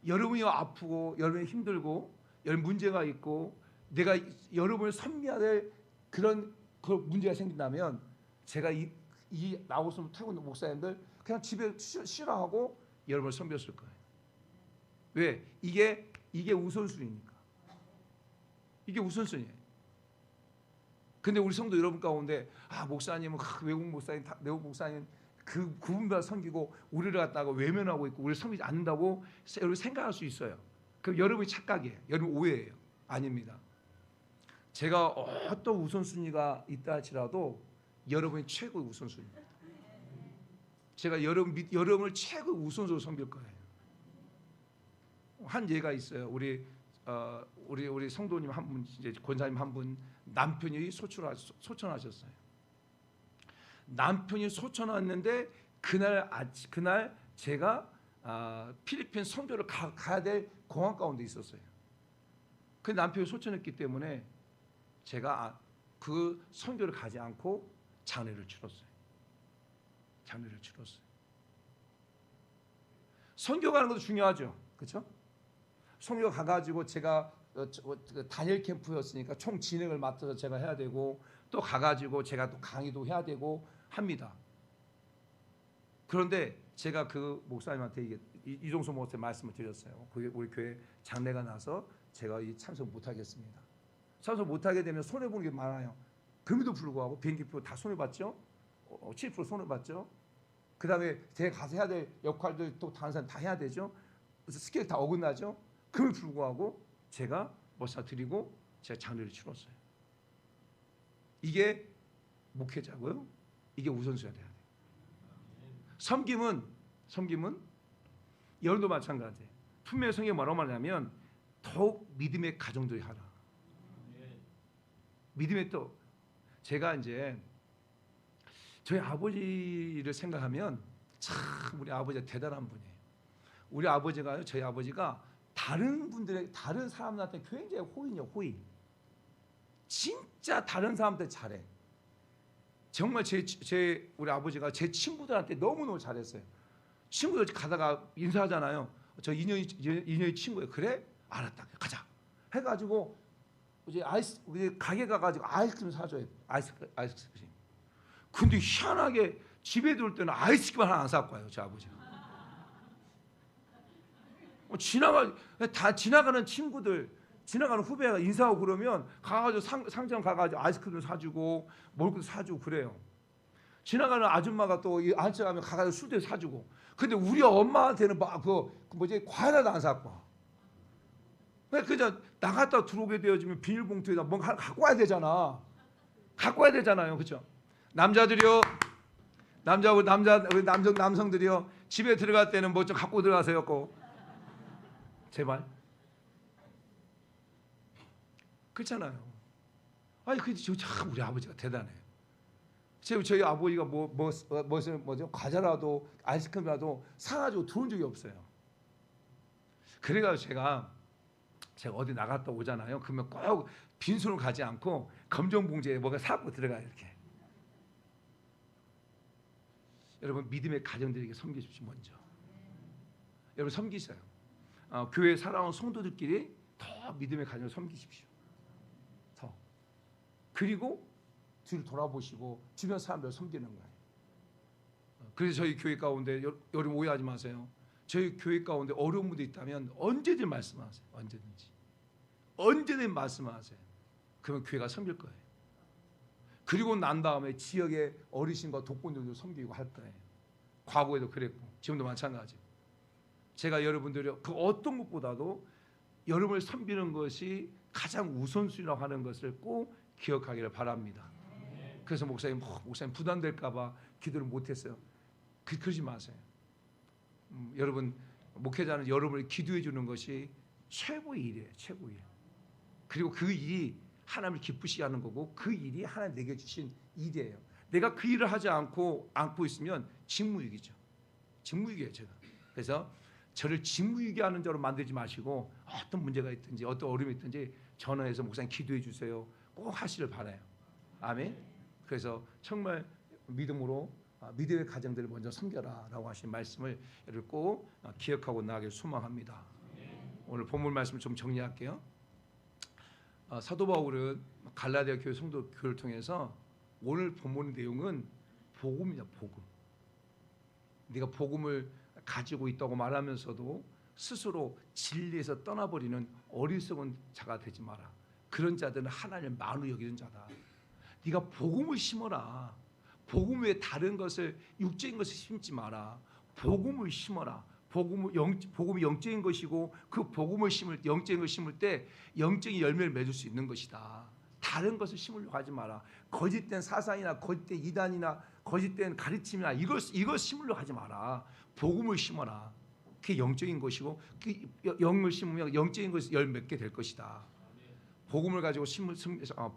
여러분이 아프고 여러분이 힘들고 여러분 문제가 있고 내가 여러분을 섬겨야 될 그런 문제가 생긴다면 제가 이 나오서 타고 있는 목사님들 그냥 집에 쉬라하고 여러분을 섬겼을 거예요. 왜? 이게 우선순위니까. 이게 우선순위예요. 근데 우리 성도 여러분 가운데 목사님은 외국 목사님 그분만 섬기고 우리를 갖다가 외면하고 있고 우리를 섬기지 않는다고 여러분 생각할 수 있어요. 그럼 여러분이 착각이에요. 여러분 오해예요. 아닙니다. 제가 어떤 우선순위가 있다 할지라도 여러분이 최고의 우선순위입니다. 제가 여러분을 최고의 우선순위로 섬길 거예요. 한 예가 있어요. 우리 성도님 한 분, 이제 권사님 한 분 남편이 소천하셨어요. 남편이 소천했는데 그날 제가 필리핀 선교를 가야 될 공항 가운데 있었어요. 그 남편이 소천했기 때문에 제가 그 선교를 가지 않고 장례를 치렀어요. 선교 가는 것도 중요하죠, 그렇죠? 선교 가가지고 제가 단일 캠프였으니까 총 진행을 맡아서 제가 해야 되고 또 가가지고 제가 또 강의도 해야 되고 합니다. 그런데 제가 그 목사님한테 이종소 목사님 말씀을 드렸어요. 그게 우리 교회 장례가 나서 제가 참석 못하겠습니다. 참석 못하게 되면 손해 보는 게 많아요. 그럼에도 불구하고 비행기표 다 손해 봤죠. 7% 손해 봤죠. 그 다음에 제가 가서 해야 될 역할들 또 다른 사람 다 해야 되죠. 그래서 스케일 다 어긋나죠. 그럼에도 불구하고 제가 모셔 드리고 제가 장례를 치렀어요. 이게 목회자고요. 이게 우선순위가 돼야 돼요. 섬김은 여러분도 마찬가지예요. 분명히 성경이 뭐라고 말하냐면 더욱 믿음의 가정들이 하라. 믿음의 또 제가 이제 저희 아버지를 생각하면 참 우리 아버지가 대단한 분이에요. 우리 아버지가요, 저희 아버지가 다 다른 사람들한테 굉장히 호의냐 호의. 진짜 다른 사람한테 잘해. 정말 우리 아버지가 제 친구들한테 너무너무 잘했어요. 친구들 가다가 인사하잖아요. 저 인연이 친구예요. 그래? 알았다. 가자. 해가지고 이제 우리 가게 가가지고 아이스크림 사줘요. 아이스크림. 근데 희한하게 집에 들어올 때는 아이스크림 하나 안 사갖고 와요. 제 아버지가. 지나가는 친구들, 지나가는 후배가 인사하고 그러면 가가지고 상점 가가지고 아이스크림 사주고 먹을 것도 사주고 그래요. 지나가는 아줌마가 또 안쪽 가면 가가지고 술도 사주고. 근데 우리 엄마한테는 막 과일 하나도 안 사갖고 와. 그냥 나갔다 들어오게 되어지면 비닐봉투에다 뭔가 하나 갖고 와야 되잖아. 갖고 와야 되잖아요, 그렇죠? 남자들이요, 남성들이요, 집에 들어갈 때는 뭐 좀 갖고 들어가세요, 꼭. 제발. 그렇잖아요. 아니 근데 참 우리 아버지가 대단해. 저희 아버지가 뭐죠? 과자라도 아이스크림이라도 사가지고 들어온 적이 없어요. 그래가지고 제가 어디 나갔다 오잖아요. 그러면 꼭 빈손으로 가지 않고 검정 봉지에 뭐가 사고 들어가요, 이렇게. 여러분 믿음의 가정들에게 섬기십시오. 먼저 여러분 섬기세요. 교회 살아온 성도들끼리 더 믿음의 가정을 섬기십시오. 더. 그리고 뒤를 돌아보시고 주변 사람들 섬기는 거예요. 그래서 저희 교회 가운데 여러분 오해하지 마세요. 저희 교회 가운데 어려운 분들 있다면 언제든 말씀하세요. 언제든 말씀하세요. 그러면 교회가 섬길 거예요. 그리고 난 다음에 지역의 어르신과 독거노인도 섬기고 할 거예요. 과거에도 그랬고 지금도 마찬가지고. 제가 여러분들이 그 어떤 것보다도 여러분을 섬기는 것이 가장 우선순위라고 하는 것을 꼭 기억하기를 바랍니다. 그래서 목사님 부담될까 봐 기도를 못했어요. 그러지 마세요. 여러분 목회자는 여러분을 기도해 주는 것이 최고의 일이에요. 최고의 일. 그리고 그 일이 하나님을 기쁘시게 하는 거고 그 일이 하나님 내게 주신 일이에요. 내가 그 일을 하지 않고 안고 있으면 직무유기죠. 직무유기예요, 제가. 그래서 저를 직무유기 하는 자로 만들지 마시고 어떤 문제가 있든지 어떤 어려움이 있든지 전화해서 목사님 기도해 주세요. 꼭 하시길 바라요. 아멘. 그래서 정말 믿음으로 믿음의 가정들을 먼저 섬겨라라고 하신 말씀을 여러분 꼭 기억하고 나가길 소망합니다. 오늘 본문 말씀을 좀 정리할게요. 사도 바울은 갈라디아 교회 성도 교회를 통해서 오늘 본문 내용은 복음이야, 복음. 네가 복음을 가지고 있다고 말하면서도 스스로 진리에서 떠나버리는 어리석은 자가 되지 마라. 그런 자들은 하나님을 만우 여기는 자다. 네가 복음을 심어라. 복음 외에 다른 것을 육적인 것을 심지 마라. 복음을 심어라. 복음이 영적인 것이고 그 복음을 영적인 것을 심을 때 영적인 열매를 맺을 수 있는 것이다. 다른 것을 심으려고 하지 마라. 거짓된 사상이나 거짓된 이단이나 거짓된 가르침이나 이걸 심으려고 하지 마라. 복음을 심어라. 그게 영적인 것이고 그 영을 심으면 영적인 것이 열 맺게 될 것이다. 복음을 가지고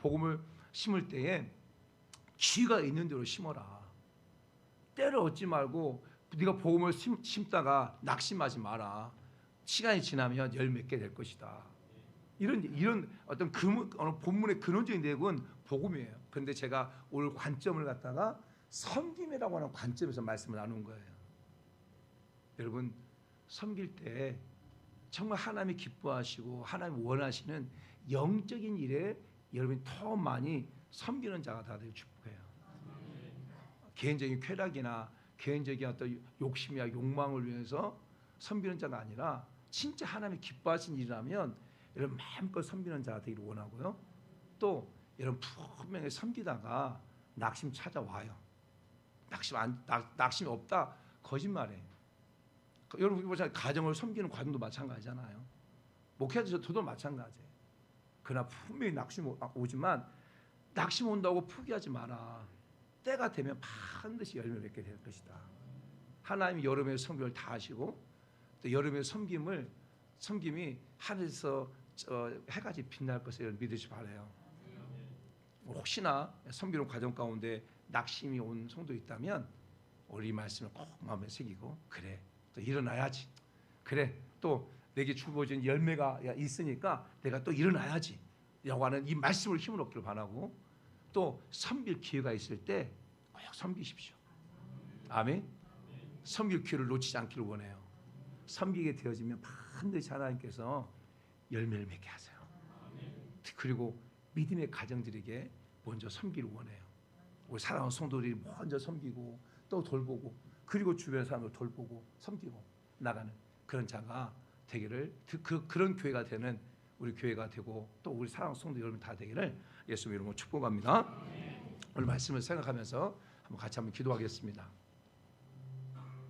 복음을 심을 때에 귀가 있는 대로 심어라. 때를 얻지 말고 네가 복음을 심다가 낙심하지 마라. 시간이 지나면 열 맺게 될 것이다. 이런 어떤 본문의 근원적인 내용은 복음이에요. 그런데 제가 오늘 관점을 갖다가 섬김이라고 하는 관점에서 말씀을 나눈 거예요. 여러분 섬길 때 정말 하나님이 기뻐하시고 하나님이 원하시는 영적인 일에 여러분이 더 많이 섬기는 자가 다 되길 축복해요. 개인적인 쾌락이나 개인적인 어떤 욕심이나 욕망을 위해서 섬기는 자가 아니라 진짜 하나님이 기뻐하신 일이라면 여러분 마음껏 섬기는 자가 되기를 원하고요. 또 여러분 분명히 섬기다가 낙심 찾아와요. 낙심이 없다 거짓말이에요. 여러분 보세요. 가정을 섬기는 과정도 마찬가지잖아요. 목회자도 저도 마찬가지예요. 그러나 분명히 낙심 오지만 낙심 온다고 포기하지 마라. 때가 되면 반드시 열매 맺게 될 것이다. 하나님이 여러분의 섬김을 다 하시고 또 여러분의 섬김이 하늘에서 해같이 빛날 것을 믿으시 바라요. 혹시나 섬기는 과정 가운데 낙심이 온 성도 있다면 우리 말씀을 꼭 마음에 새기고 그래 또 일어나야지. 그래 또 내게 주어진 열매가 있으니까 내가 또 일어나야지 라고 하는 이 말씀을 힘을 얻기를 바라고, 또 섬길 기회가 있을 때 꼭 섬기십시오. 아멘. 섬길 기회를 놓치지 않기를 원해요. 섬기게 되어지면 반드시 하나님께서 열매를 맺게 하세요. 그리고 믿음의 가정들에게 먼저 섬기를 원해요. 우리 사랑하는 성도들이 먼저 섬기고 또 돌보고, 그리고 주변 사람을 돌보고 섬기고 나가는 그런 자가 되기를, 그런 교회가 되는 우리 교회가 되고, 또 우리 사랑하는 성도 여러분 다 되기를 예수님 이름으로 축복합니다. 오늘 말씀을 생각하면서 같이 한번 기도하겠습니다.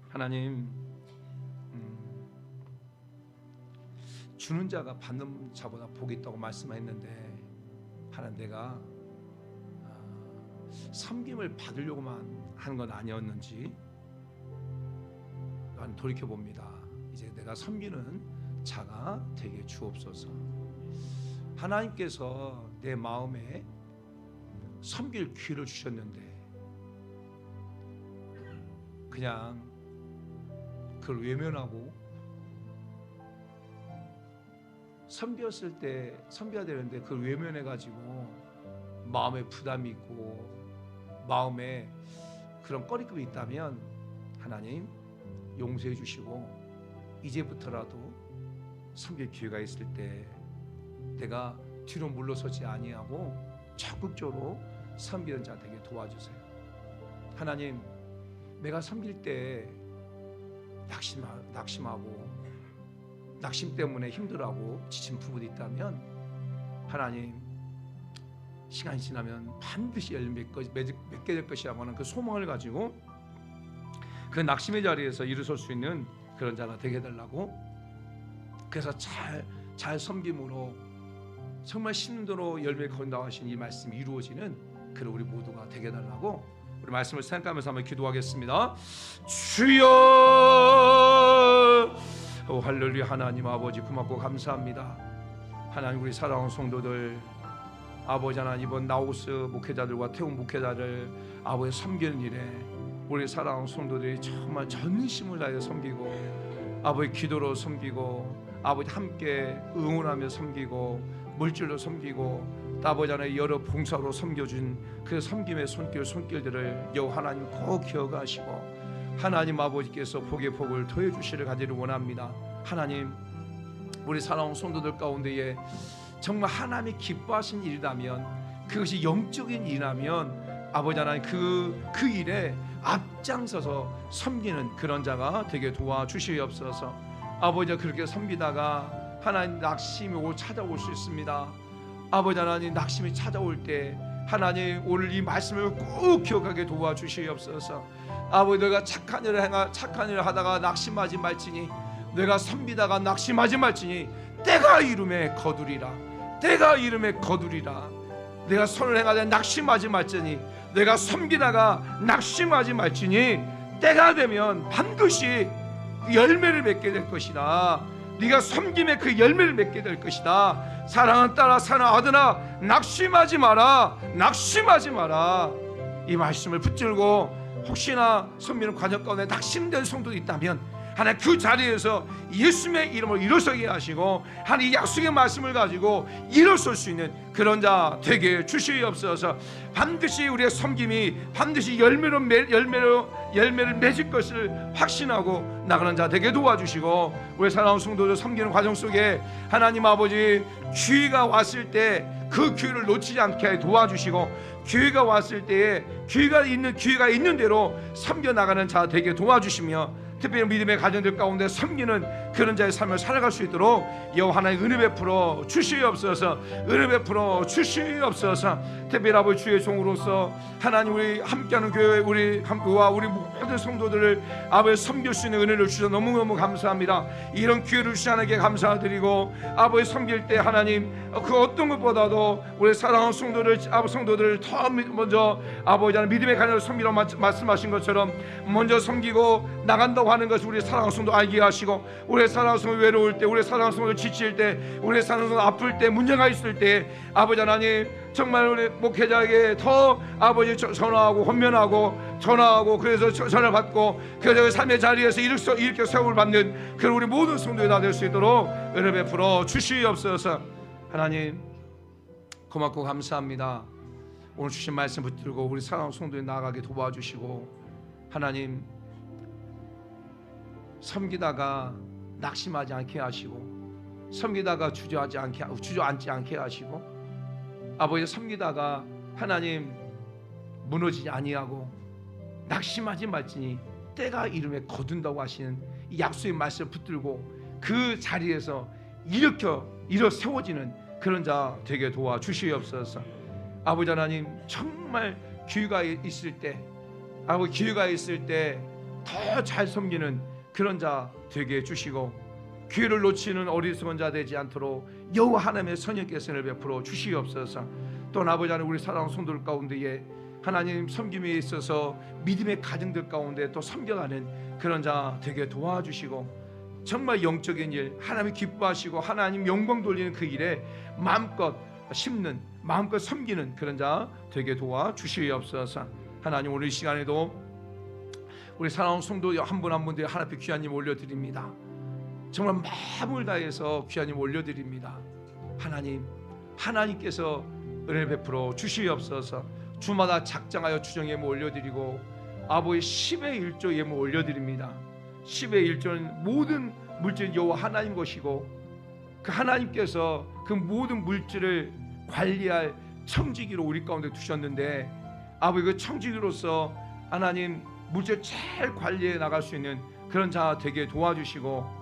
하나님, 주는 자가 받는 자보다 복이 있다고 말씀했는데, 하나님 내가 섬김을 받으려고만 한 건 아니었는지 나는 돌이켜 봅니다. 이제 내가 섬기는 자가 되게 주옵소서. 하나님께서 내 마음에 섬길 기회를 주셨는데 그냥 그걸 외면하고, 섬겼을 때 섬겨야 되는데 그걸 외면해가지고 마음에 부담이 있고 마음에 그런 꺼리낌이 있다면 하나님 용서해 주시고, 이제부터라도 섬길 기회가 있을 때 내가 뒤로 물러서지 아니하고 적극적으로 섬기는 자 되게 도와주세요. 하나님, 내가 섬길 때 낙심하고 낙심 때문에 힘들어하고 지친 부분이 있다면 하나님, 시간이 지나면 반드시 열매 맺게 될 것이라고 하는 그 소망을 가지고 그 낙심의 자리에서 일어설 수 있는 그런 자가 되게 해달라고, 그래서 잘 섬김으로 정말 신도로 열매 거둔다고 하신 이 말씀이 이루어지는 그런 우리 모두가 되게 해달라고 우리 말씀을 생각하면서 한번 기도하겠습니다. 주여, 할렐루야. 하나님 아버지 고맙고 감사합니다. 하나님, 우리 사랑하는 성도들 아버지 하나님, 이번 나우스 목회자들과 태국 목회자를 아버지 섬기는 일에 우리 사랑하는 성도들이 정말 전심을 다해 섬기고, 아버지 기도로 섬기고, 아버지 함께 응원하며 섬기고, 물질로 섬기고, 아버지 하나님 여러 봉사로 섬겨준 그 섬김의 손길들을 여호와 하나님 꼭 기억하시고, 하나님 아버지께서 복의 복을 더해 주시를 가지를 원합니다. 하나님, 우리 사랑하는 성도들 가운데에 정말 하나님이 기뻐하신 일이라면, 그것이 영적인 일이라면 아버지 하나님 그 일에 앞장서서 섬기는 그런 자가 되게 도와주시옵소서. 아버지가 그렇게 섬기다가 하나님 낙심이 찾아올 수 있습니다. 아버지 하나님, 낙심이 찾아올 때 하나님 오늘 이 말씀을 꼭 기억하게 도와주시옵소서. 아버지, 내가 착한 일을 하다가 낙심하지 말지니, 내가 섬기다가 낙심하지 말지니 때가 이름에 거두리라. 때가 이름에 거두리라. 내가 선을 행하되 낙심하지 말지니, 내가 섬기다가 낙심하지 말지니 때가 되면 반드시 열매를 맺게 될 것이다. 네가 섬김의 그 열매를 맺게 될 것이다. 사랑하는 딸아, 사랑하는 아들아, 낙심하지 마라. 낙심하지 마라. 이 말씀을 붙들고 혹시나 섬기는 과정 가운데 낙심된 성도도 있다면 하나님 그 자리에서 예수님의 이름으로 일어서게 하시고, 하나님 이 약속의 말씀을 가지고 일어설 수 있는 그런 자 되게 주시옵소서. 반드시 우리의 섬김이 반드시 열매를 맺을 것을 확신하고 나가는 자 되게 도와주시고, 우리 사랑하는 성도들 섬기는 과정 속에 하나님 아버지 기회가 왔을 때 그 기회를 놓치지 않게 도와주시고, 기회가 왔을 때에 기회가 있는 대로 섬겨 나가는 자 되게 도와주시며, 특별히 믿음의 가정들 가운데 섬기는 그런 자의 삶을 살아갈 수 있도록 여호와 하나님 은혜 베풀어 주시옵소서. 은혜 베풀어 주시옵소서. 특별히 아버지 주의 종으로서 하나님, 우리 함께하는 교회 우리 모든 성도들을 아버지 섬길 수 있는 은혜를 주셔서 너무너무 감사합니다. 이런 기회를 주신 하나님께 감사드리고, 아버지 섬길 때 하나님 그 어떤 것보다도 우리 사랑하는 성도들을 더 먼저 아버지 하나님 믿음의 가정을 섬기라고 말씀하신 것처럼 먼저 섬기고 나간다고 하는 것을 우리 사랑하는 성도 알게 하시고, 우리 사랑하는 성도 외로울 때, 우리 사랑하는 성도 지칠 때, 우리 사랑하는 성도 아플 때, 문제가 있을 때 아버지 하나님 정말 우리 목회자에게 더 아버지 전화하고 헌면하고 전화하고 그래서 전화 받고 그래서 삶의 자리에서 이렇게 세움을 받는 그런 우리 모든 성도가 다 될 수 있도록 은혜 베풀어 주시옵소서. 하나님 고맙고 감사합니다. 오늘 주신 말씀 붙들고 우리 사랑하는 성도에 나아가게 도와주시고 하나님 섬기다가 낙심하지 않게 하시고 섬기다가 주저앉지 않게 하시고 아버지 섬기다가 하나님 무너지지 아니하고 낙심하지 말지니 때가 이름에 거둔다고 하시는 이 약속의 말씀을 붙들고 그 자리에서 일어 세워지는 그런 자 되게 도와주시옵소서. 아버지 하나님 정말 기회가 있을 때 아버지 기회가 있을 때 더 잘 섬기는 그런 자 되게 해주시고 기회를 놓치는 어리석은 자 되지 않도록 여호와 하나님의 선역께서를 베풀어 주시옵소서. 또 아버지 하나님 우리 사랑하는 성도들 가운데에 하나님 섬김에 있어서 믿음의 가정들 가운데 또 섬겨가는 그런 자 되게 도와주시고 정말 영적인 일 하나님 기뻐하시고 하나님 영광 돌리는 그 일에 마음껏 심는 마음껏 섬기는 그런 자 되게 도와주시옵소서. 하나님 오늘 이 시간에도 우리 사랑하는 성도 한 분 한 분들 하나님 귀하님 올려드립니다. 정말 마음을 다해서 귀하님 올려드립니다. 하나님께서 은혜 베풀어 주시옵소서. 주마다 작정하여 주정 예물 올려드리고 아버지 10의 1조 예물 올려드립니다. 10의 1조는 모든 물질은 여호와 하나님 것이고 그 하나님께서 그 모든 물질을 관리할 청지기로 우리 가운데 두셨는데 아버지 그 청지기로서 하나님 물질 잘 관리해 나갈 수 있는 그런 자 되게 도와주시고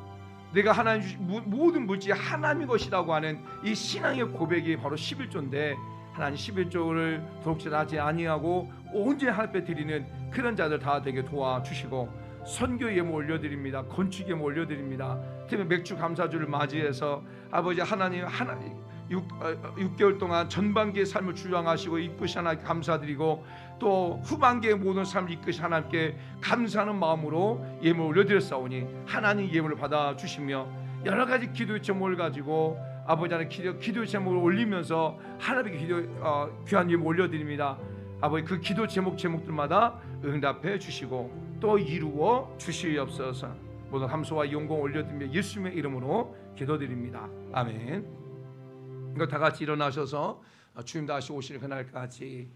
내가 하나님 주신 모든 물질이 하나님의 것이라고 하는 이 신앙의 고백이 바로 11조인데 하나님 11조를 도둑질하지 아니하고 온전히 하나님 앞에 드리는 그런 자들 다 되게 도와주시고 선교 예물 올려드립니다. 건축 예물 올려드립니다. 특히 맥주 감사주를 맞이해서 아버지 하나님 6개월 동안 전반기의 삶을 주장하시고 이끄시 하나님께 감사드리고 또 후반기의 모든 삶을 이끄시 하나님께 감사하는 마음으로 예물 올려드렸사오니 하나님 예물을 받아주시며 여러 가지 기도의 제목을 가지고 아버지 하나님 기도의 제목을 올리면서 하나님께 귀한 예물 올려드립니다. 아버지 그 기도 제목들마다 응답해 주시고 또 이루어 주시옵소서. 모든 감사와 영광 올려드리며 예수님의 이름으로 기도드립니다. 아멘. 이거 다 같이 일어나셔서 주님 다시 오실 그날까지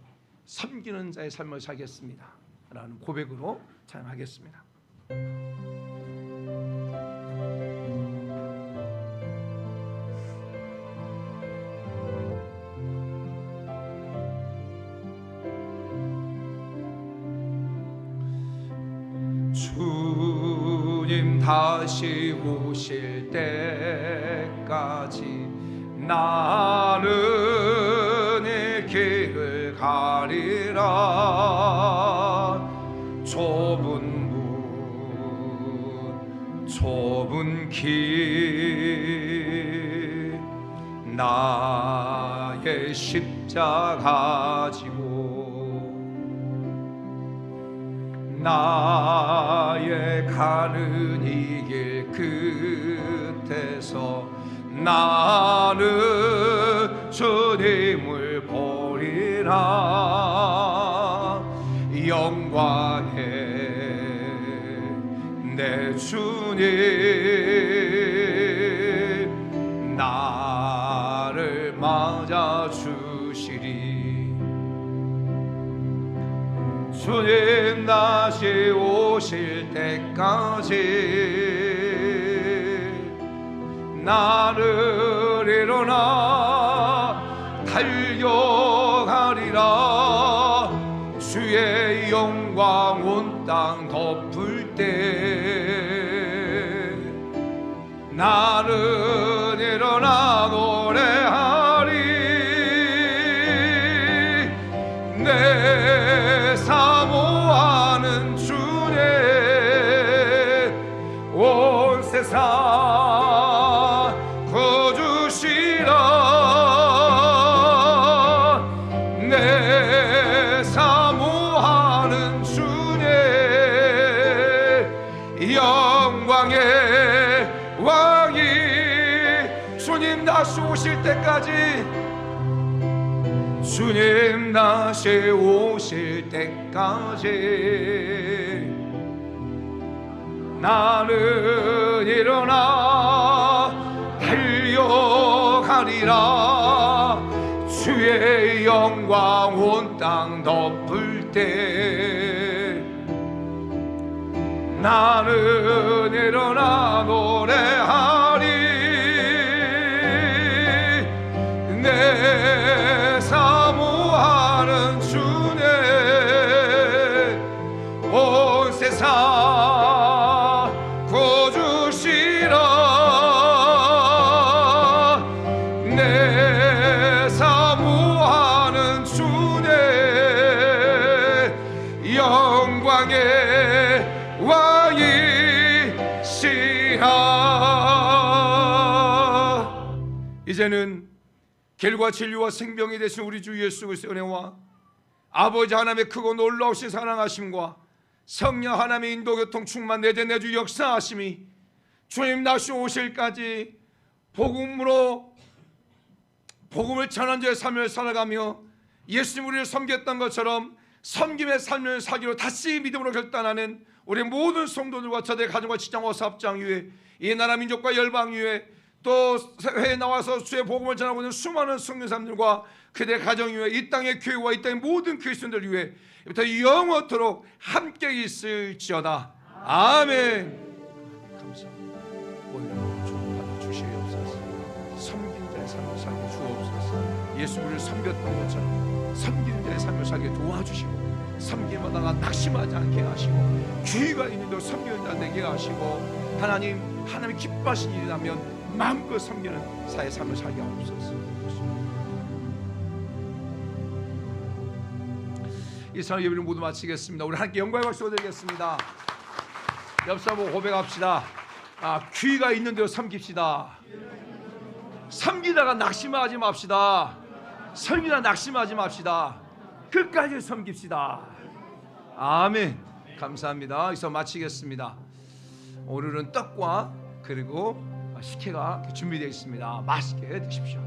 섬기는 자의 삶을 살겠습니다 라는 고백으로 찬양하겠습니다. 주님 다시 오실 때까지 나는 이 길을 가리라. 좁은 길 나의 십자가 지고 나의 가는 이 길 끝에서 나는 주님을 보리라. 영광의 내 주님 나를 맞아주시리. 주님 다시 오실 때까지 나를 일어나 달려가리라. 주의 영광 온 땅 덮을 때 나는 일어나 노래하리. 내 사모하는 주님 온 세상 거주시라. 내 사모하는 주님 영광의 왕이 주님 다시 오실 때까지 주님 다시 오실 때까지 나는 일어나 달려가리라. 주의 영광 온 땅 덮을 때 나는 일어나 노래하리. 내 사모하는 주님 온 세상 구주시라. 내 사모하는 주님 영광의 왕이시라. 이제는 길과 진리와 생명이 되신 우리 주 예수 그리스도의 은혜와 아버지 하나님의 크고 놀라우신 사랑하심과 성령 하나님의 인도교통 충만 내재 내주 역사하심이 주님 다시 오실까지 복음을 전한 자의 삶을 살아가며 예수님 우리를 섬겼던 것처럼 섬김의 삶을 살기로 다시 믿음으로 결단하는 우리 모든 성도들과 저들의 가정과 직장과 사업장 위에 이 나라 민족과 열방 위에 또 해외에 나와서 주의 복음을 전하고 있는 수많은 성도님들과 그들의 가정 위에 이 땅의 교회와 이 땅의 모든 그리스도인들 위해 부터 영원토록 함께 있을지어다. 아멘. 감사합니다. 오늘은 좀 받아주시옵소서. 섬기는 자의 삶을 살게 주옵소서. 예수 우리를 섬겼던 것처럼 섬기는 자의 삶을 살게 도와주시고 섬김마다 낙심하지 않게 하시고 귀가 있는 대로 섬기는 자 되게 하시고 하나님 기뻐하시는 일이라면 마음껏 섬기는 사의 삶을 살게 하옵소서. 이 사람 예배를 모두 마치겠습니다. 우리 하나님께 영광의 박수 드리겠습니다. 옆 사람 보고 고백합시다. 귀가 있는 대로 섬깁시다. 섬기다가 낙심하지 맙시다. 섬기다 낙심하지 맙시다. 끝까지 섬깁시다. 아멘. 감사합니다. 여기서 마치겠습니다. 오늘은 떡과 그리고 식혜가 준비되어 있습니다. 맛있게 드십시오.